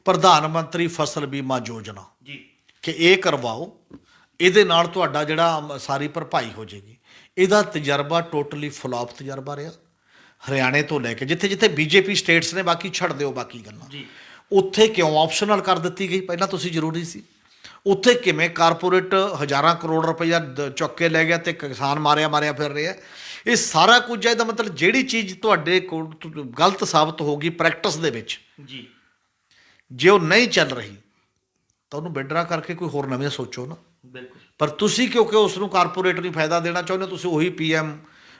ਪ੍ਰਧਾਨ ਮੰਤਰੀ ਫਸਲ ਬੀਮਾ ਯੋਜਨਾ ਜੀ, ਕਿ ਇਹ ਕਰਵਾਓ, ਇਹਦੇ ਨਾਲ ਤੁਹਾਡਾ ਜਿਹੜਾ ਸਾਰੀ ਭਰਪਾਈ ਹੋ ਜਾਏਗੀ। ਇਹਦਾ ਤਜਰਬਾ ਟੋਟਲੀ ਫਲੋਪ ਤਜਰਬਾ ਰਿਹਾ। ਹਰਿਆਣੇ ਤੋਂ ਲੈ ਕੇ ਜਿੱਥੇ ਜਿੱਥੇ ਬੀਜੇਪੀ ਸਟੇਟਸ ਨੇ, ਬਾਕੀ ਛੱਡ ਦਿਓ ਬਾਕੀ ਗੱਲਾਂ, ਜੀ। ਉੱਥੇ ਕਿਉਂ ਆਪਸ਼ਨਲ ਕਰ ਦਿੱਤੀ ਗਈ? ਪਹਿਲਾਂ ਤੁਸੀਂ ਜ਼ਰੂਰੀ ਸੀ। ਉੱਥੇ ਕਿਵੇਂ ਕਾਰਪੋਰੇਟ ਹਜ਼ਾਰਾਂ ਕਰੋੜ ਰੁਪਈਆ ਚੁੱਕ ਕੇ ਲੈ ਗਿਆ ਤੇ ਕਿਸਾਨ ਮਾਰਿਆ ਫਿਰ ਰਿਹਾ? ਇਹ ਸਾਰਾ ਕੁਝ ਹੈ। ਇਹਦਾ ਮਤਲਬ ਜਿਹੜੀ ਚੀਜ਼ ਤੁਹਾਡੇ ਕੋਲ ਗਲਤ ਸਾਬਤ ਹੋ ਗਈ ਪ੍ਰੈਕਟਿਸ ਦੇ ਵਿੱਚ, ਜੀ, ਜੇ ਉਹ ਨਹੀਂ ਚੱਲ ਰਹੀ ਤਾਂ ਉਹਨੂੰ ਵਿਡਰਾ ਕਰਕੇ ਕੋਈ ਹੋਰ ਨਵੀਂ ਸੋਚੋ ਨਾ। ਬਿਲਕੁਲ। ਪਰ ਤੁਸੀਂ ਕਿਉਂਕਿ ਉਸ ਨੂੰ ਕਾਰਪੋਰੇਟ ਨੂੰ ਫਾਇਦਾ ਦੇਣਾ ਚਾਹੁੰਦੇ ਹੋ, ਤੁਸੀਂ ਉਹੀ ਪੀਐਮ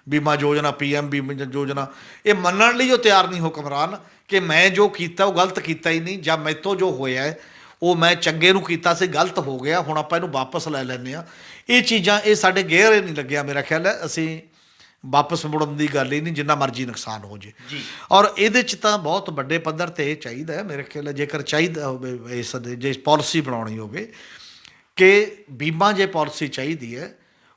ਬੀਮਾ ਯੋਜਨਾ, ਪੀਐਮ ਬੀਮਾ ਯੋਜਨਾ, ਇਹ ਮੰਨਣ ਲਈ ਉਹ ਤਿਆਰ ਨਹੀਂ ਹੁਕਮਰਾਨ ਕਿ ਮੈਂ ਜੋ ਕੀਤਾ ਉਹ ਗਲਤ ਕੀਤਾ ਹੀ ਨਹੀਂ, ਜਾਂ ਮੈਥੋਂ ਜੋ ਹੋਇਆ ਹੈ ਉਹ ਮੈਂ ਚੰਗੇ ਨੂੰ ਕੀਤਾ ਸੀ, ਗਲਤ ਹੋ ਗਿਆ, ਹੁਣ ਆਪਾਂ ਇਹਨੂੰ ਵਾਪਸ ਲੈ ਲੈਂਦੇ ਹਾਂ। ਇਹ ਚੀਜ਼ਾਂ ਇਹ ਸਾਡੇ ਗੇਅਰ ਹੀ ਨਹੀਂ ਲੱਗਿਆ, ਮੇਰਾ ਖਿਆਲ ਹੈ। ਅਸੀਂ ਵਾਪਸ ਮੁੜਨ ਦੀ ਗੱਲ ਹੀ ਨਹੀਂ, ਜਿੰਨਾ ਮਰਜ਼ੀ ਨੁਕਸਾਨ ਹੋ ਜੇ। ਜੀ। ਔਰ ਇਹਦੇ 'ਚ ਤਾਂ ਬਹੁਤ ਵੱਡੇ ਪੱਧਰ 'ਤੇ ਇਹ ਚਾਹੀਦਾ ਹੈ, ਮੇਰੇ ਖਿਆਲ ਹੈ, ਜੇਕਰ ਚਾਹੀਦਾ ਹੋਵੇ ਇਸ ਦੇ, ਜੇ ਪਾਲਿਸੀ ਬਣਾਉਣੀ ਹੋਵੇ ਕਿ ਬੀਮਾ ਜੇ ਪਾਲਿਸੀ ਚਾਹੀਦੀ ਹੈ,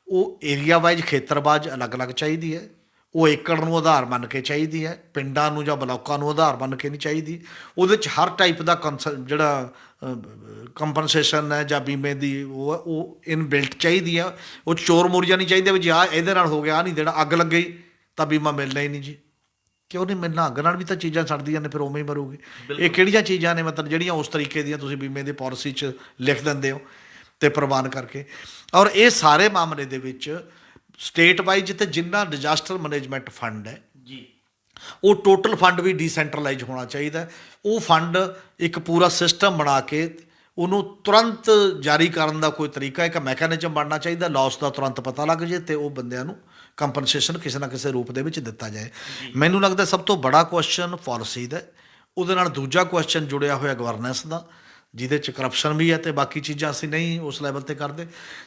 ਉਹ ਏਰੀਆ ਵਾਈਜ਼ ਖੇਤਰਵਾਜ ਅਲੱਗ-ਅਲੱਗ ਚਾਹੀਦੀ ਹੈ। ਉਹ ਏਕੜ ਨੂੰ ਆਧਾਰ ਮੰਨ ਕੇ ਚਾਹੀਦੀ ਹੈ, ਪਿੰਡਾਂ ਨੂੰ ਜਾਂ ਬਲਾਕਾਂ ਨੂੰ ਆਧਾਰ ਮੰਨ ਕੇ ਨਹੀਂ ਚਾਹੀਦੀ। ਉਹਦੇ 'ਚ ਹਰ ਟਾਈਪ ਦਾ ਜਿਹੜਾ ਕੰਪਨਸੇਸ਼ਨ ਹੈ ਜਾਂ ਬੀਮੇ ਦੀ ਉਹ ਇਨਬਿਲਟ ਚਾਹੀਦੀ ਆ। ਉਹ ਚੋਰ ਮੁਰੀਆ ਨਹੀਂ ਚਾਹੀਦੇ ਵੀ ਜੀ ਆਹ ਇਹਦੇ ਨਾਲ ਹੋ ਗਿਆ, ਆਹ ਨਹੀਂ ਦੇਣਾ, ਅੱਗ ਲੱਗ ਗਈ ਤਾਂ ਬੀਮਾ ਮਿਲਣਾ ਹੀ ਨਹੀਂ ਜੀ। ਕਿਉਂ ਨਹੀਂ ਮਿਲਣਾ? ਅੱਗ ਨਾਲ ਵੀ ਤਾਂ ਚੀਜ਼ਾਂ ਸੜਦੀਆਂ ਨੇ, ਫਿਰ ਉਵੇਂ ਹੀ ਮਰੂਗੇ। ਇਹ ਕਿਹੜੀਆਂ ਚੀਜ਼ਾਂ ਨੇ ਮਤਲਬ ਜਿਹੜੀਆਂ ਉਸ ਤਰੀਕੇ ਦੀਆਂ ਤੁਸੀਂ ਬੀਮੇ ਦੀ ਪਾਲਿਸੀ 'ਚ ਲਿਖ ਦਿੰਦੇ ਹੋ ਤੇ ਪ੍ਰਵਾਨ ਕਰਕੇ? ਔਰ ਇਹ ਸਾਰੇ ਮਾਮਲੇ ਦੇ ਵਿੱਚ ਸਟੇਟ ਵਾਈਜ਼ ਤੇ ਜਿੰਨਾ ਡਿਜ਼ਾਸਟਰ ਮੈਨੇਜਮੈਂਟ ਫੰਡ ਹੈ ਜੀ, ਉਹ ਟੋਟਲ ਫੰਡ ਵੀ ਡੀਸੈਂਟਰਲਾਈਜ਼ ਹੋਣਾ ਚਾਹੀਦਾ। ਉਹ ਫੰਡ ਇੱਕ ਪੂਰਾ ਸਿਸਟਮ ਬਣਾ ਕੇ ਉਹਨੂੰ ਤੁਰੰਤ ਜਾਰੀ ਕਰਨ ਦਾ ਕੋਈ ਤਰੀਕਾ, ਇੱਕ ਮੈਕੈਨਿਜ਼ਮ ਬਣਨਾ ਚਾਹੀਦਾ। ਲਾਸ ਦਾ ਤੁਰੰਤ ਪਤਾ ਲੱਗ ਜੇ ਤੇ ਉਹ ਬੰਦਿਆਂ ਨੂੰ ਕੰਪਨਸੇਸ਼ਨ ਕਿਸੇ ਨਾ ਕਿਸੇ ਰੂਪ ਦੇ ਵਿੱਚ ਦਿੱਤਾ ਜਾਏ। ਮੈਨੂੰ ਲੱਗਦਾ ਸਭ ਤੋਂ ਬੜਾ ਕੁਐਸਚਨ ਪਾਲਿਸੀ ਦਾ, ਉਹਦੇ ਨਾਲ ਦੂਜਾ ਕੁਐਸਚਨ ਜੁੜਿਆ ਹੋਇਆ ਗਵਰਨੈਂਸ ਦਾ, ਜਿਹਦੇ 'ਚ ਕਰਪਸ਼ਨ ਵੀ ਹੈ ਤੇ ਬਾਕੀ ਚੀਜ਼ਾਂ ਅਸੀਂ ਨਹੀਂ ਉਸ ਲੈਵਲ 'ਤੇ ਕਰਦੇ।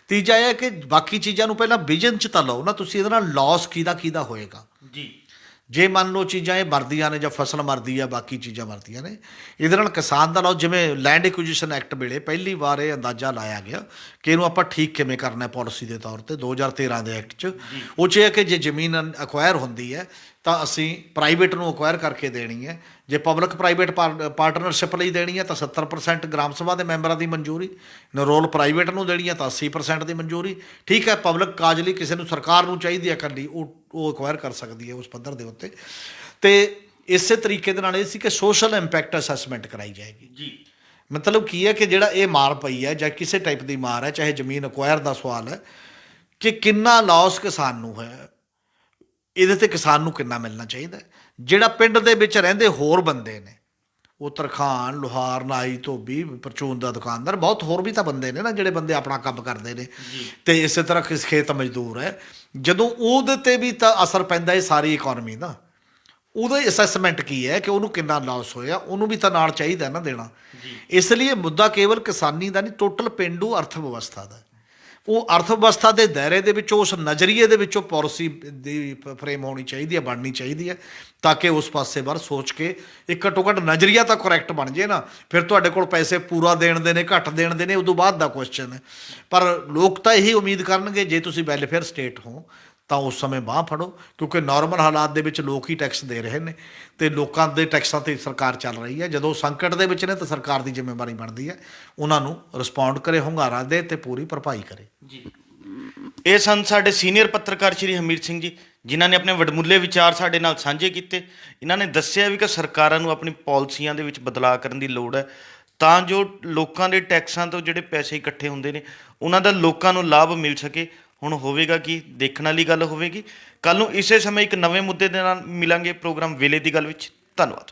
ਤੀਜਾ ਇਹ ਹੈ ਕਿ ਬਾਕੀ ਚੀਜ਼ਾਂ ਨੂੰ ਪਹਿਲਾਂ ਵਿਜ਼ਨ 'ਚ ਤਾਂ ਲਓ ਨਾ ਤੁਸੀਂ, ਇਹਦੇ ਨਾਲ ਲਾਸ ਕਿਹਦਾ ਹੋਏਗਾ। ਜੀ। ਜੇ ਮੰਨ ਲਓ ਚੀਜ਼ਾਂ ਇਹ ਮਰਦੀਆਂ ਨੇ ਜਾਂ ਫਸਲ ਮਰਦੀ ਆ, ਬਾਕੀ ਚੀਜ਼ਾਂ ਮਰਦੀਆਂ ਨੇ, ਇਹਦੇ ਨਾਲ ਕਿਸਾਨ ਦਾ ਲਾਸ, ਜਿਵੇਂ ਲੈਂਡ ਐਕੁਜੀਸ਼ਨ ਐਕਟ ਵੇਲੇ ਪਹਿਲੀ ਵਾਰ ਇਹ ਅੰਦਾਜ਼ਾ ਲਾਇਆ ਗਿਆ ਕਿ ਇਹਨੂੰ ਆਪਾਂ ਠੀਕ ਕਿਵੇਂ ਕਰਨਾ ਪਾਲਿਸੀ ਦੇ ਤੌਰ ਤੇ 2013 ਦੇ ਐਕਟ 'ਚ। ਉਹ 'ਚ ਇਹ ਹੈ ਕਿ ਜੇ ਜ਼ਮੀਨ ਅਕਵਾਇਰ ਹੁੰਦੀ ਹੈ ਤਾਂ ਅਸੀਂ ਪ੍ਰਾਈਵੇਟ ਨੂੰ ਅਕਵਾਇਰ ਕਰਕੇ ਦੇਣੀ ਹੈ। ਜੇ ਪਬਲਿਕ ਪ੍ਰਾਈਵੇਟ ਪਾਰਟਨਰਸ਼ਿਪ ਲਈ ਦੇਣੀ ਹੈ ਤਾਂ 70% ਗ੍ਰਾਮ ਸਭਾ ਦੇ ਮੈਂਬਰਾਂ ਦੀ ਮਨਜ਼ੂਰੀ, ਨਰੋਲ ਪ੍ਰਾਈਵੇਟ ਨੂੰ ਦੇਣੀ ਹੈ ਤਾਂ 80% ਦੀ ਮਨਜ਼ੂਰੀ। ਠੀਕ ਹੈ, ਪਬਲਿਕ ਕਾਜ ਲਈ ਕਿਸੇ ਨੂੰ ਸਰਕਾਰ ਨੂੰ ਚਾਹੀਦੀ ਹੈ ਇਕੱਲੀ, ਉਹ ਅਕਵਾਇਰ ਕਰ ਸਕਦੀ ਹੈ ਉਸ ਪੱਧਰ ਦੇ ਉੱਤੇ। ਅਤੇ ਇਸੇ ਤਰੀਕੇ ਦੇ ਨਾਲ ਇਹ ਸੀ ਕਿ ਸੋਸ਼ਲ ਇੰਪੈਕਟ ਅਸੈਸਮੈਂਟ ਕਰਾਈ ਜਾਏਗੀ। ਜੀ। ਮਤਲਬ ਕੀ ਹੈ ਕਿ ਜਿਹੜਾ ਇਹ ਮਾਰ ਪਈ ਹੈ ਜਾਂ ਕਿਸੇ ਟਾਈਪ ਦੀ ਮਾਰ ਹੈ, ਚਾਹੇ ਜ਼ਮੀਨ ਅਕਵਾਇਰ ਦਾ ਸਵਾਲ ਹੈ ਕਿ ਕਿੰਨਾ ਲਾਸ ਕਿਸਾਨ ਨੂੰ ਹੋਇਆ, ਇਹਦੇ 'ਤੇ ਕਿਸਾਨ ਨੂੰ ਕਿੰਨਾ ਮਿਲਣਾ ਚਾਹੀਦਾ। ਜਿਹੜਾ ਪਿੰਡ ਦੇ ਵਿੱਚ ਰਹਿੰਦੇ ਹੋਰ ਬੰਦੇ ਨੇ ਉਹ ਤਰਖਾਣ, ਲੁਹਾਰ, ਨਾਈ, ਧੋਬੀ, ਪਰਚੂਨ ਦਾ ਦੁਕਾਨਦਾਰ, ਬਹੁਤ ਹੋਰ ਵੀ ਤਾਂ ਬੰਦੇ ਨੇ ਨਾ ਜਿਹੜੇ ਬੰਦੇ ਆਪਣਾ ਕੰਮ ਕਰਦੇ ਨੇ। ਤੇ ਇਸੇ ਤਰ੍ਹਾਂ ਕਿਸ ਖੇਤ ਮਜ਼ਦੂਰ ਹੈ, ਜਦੋਂ ਉਹਦੇ ਤੇ ਵੀ ਤਾਂ ਅਸਰ ਪੈਂਦਾ ਹੈ ਸਾਰੀ ਇਕੋਨਮੀ ਦਾ। ਉਹਦਾ ਅਸੈਸਮੈਂਟ ਕੀ ਹੈ ਕਿ ਉਹਨੂੰ ਕਿੰਨਾ ਲਾਸ ਹੋਇਆ, ਉਹਨੂੰ ਵੀ ਤਾਂ ਨਾਲ ਚਾਹੀਦਾ ਨਾ ਦੇਣਾ। ਇਸ ਲਈ ਇਹ ਮੁੱਦਾ ਕੇਵਲ ਕਿਸਾਨੀ ਦਾ ਨਹੀਂ, ਟੋਟਲ ਪੇਂਡੂ ਅਰਥ ਵਿਵਸਥਾ ਦਾ। ਉਹ ਅਰਥ ਵਿਵਸਥਾ ਦੇ ਦਾਇਰੇ ਦੇ ਵਿੱਚ, ਉਸ ਨਜ਼ਰੀਏ ਦੇ ਵਿੱਚੋਂ ਪਾਲਿਸੀ ਦੀ ਫਰੇਮ ਹੋਣੀ ਚਾਹੀਦੀ ਹੈ, ਬਣਨੀ ਚਾਹੀਦੀ ਹੈ, ਤਾਂ ਕਿ ਉਸ ਪਾਸੇ ਵੱਲ ਸੋਚ ਕੇ ਇੱਕ ਘੱਟੋ ਘੱਟ ਨਜ਼ਰੀਆ ਤਾਂ ਕਰੈਕਟ ਬਣ ਜੇ ਨਾ। ਫਿਰ ਤੁਹਾਡੇ ਕੋਲ ਪੈਸੇ ਪੂਰਾ ਦੇਣ ਦੇ ਨੇ, ਘੱਟ ਦੇਣ ਦੇ ਨੇ, ਉਦੋਂ ਬਾਅਦ ਦਾ ਕੁਐਸਚਨ ਹੈ। ਪਰ ਲੋਕ ਤਾਂ ਇਹੀ ਉਮੀਦ ਕਰਨਗੇ, ਜੇ ਤੁਸੀਂ ਵੈਲਫੇਅਰ ਸਟੇਟ ਹੋ ਤਾਂ ਉਸ ਸਮੇਂ ਬਾਂਹ ਫੜੋ, ਕਿਉਂਕਿ ਨਾਰਮਲ ਹਾਲਾਤ ਦੇ ਵਿੱਚ ਲੋਕ ਹੀ ਟੈਕਸ ਦੇ ਰਹੇ ਨੇ ਅਤੇ ਲੋਕਾਂ ਦੇ ਟੈਕਸਾਂ 'ਤੇ ਸਰਕਾਰ ਚੱਲ ਰਹੀ ਹੈ। ਜਦੋਂ ਸੰਕਟ ਦੇ ਵਿੱਚ ਨੇ ਤਾਂ ਸਰਕਾਰ ਦੀ ਜ਼ਿੰਮੇਵਾਰੀ ਬਣਦੀ ਹੈ ਉਹਨਾਂ ਨੂੰ ਰਿਸਪੌਂਡ ਕਰੇ, ਹੁੰਗਾਰਾ ਦੇ ਅਤੇ ਪੂਰੀ ਭਰਪਾਈ ਕਰੇ। ਜੀ, ਇਹ ਸਨ ਸਾਡੇ ਸੀਨੀਅਰ ਪੱਤਰਕਾਰ ਸ਼੍ਰੀ ਹਮੀਰ ਸਿੰਘ ਜੀ, ਜਿਨ੍ਹਾਂ ਨੇ ਆਪਣੇ ਵਡਮੁੱਲੇ ਵਿਚਾਰ ਸਾਡੇ ਨਾਲ ਸਾਂਝੇ ਕੀਤੇ। ਇਹਨਾਂ ਨੇ ਦੱਸਿਆ ਵੀ ਕਿ ਸਰਕਾਰਾਂ ਨੂੰ ਆਪਣੀ ਪਾਲਿਸੀਆਂ ਦੇ ਵਿੱਚ ਬਦਲਾਅ ਕਰਨ ਦੀ ਲੋੜ ਹੈ, ਤਾਂ ਜੋ ਲੋਕਾਂ ਦੇ ਟੈਕਸਾਂ ਤੋਂ ਜਿਹੜੇ ਪੈਸੇ ਇਕੱਠੇ ਹੁੰਦੇ ਨੇ ਉਹਨਾਂ ਦਾ ਲੋਕਾਂ ਨੂੰ ਲਾਭ ਮਿਲ ਸਕੇ। ਹੁਣ ਹੋਵੇਗਾ ਕੀ, ਦੇਖਣ ਵਾਲੀ ਗੱਲ ਹੋਵੇਗੀ। ਕੱਲ੍ਹ ਨੂੰ ਇਸੇ ਸਮੇਂ ਇੱਕ ਨਵੇਂ ਮੁੱਦੇ ਦੇ ਨਾਲ ਮਿਲਾਂਗੇ ਪ੍ਰੋਗਰਾਮ ਵੇਲੇ ਦੀ ਗੱਲ ਵਿੱਚ। ਧੰਨਵਾਦ।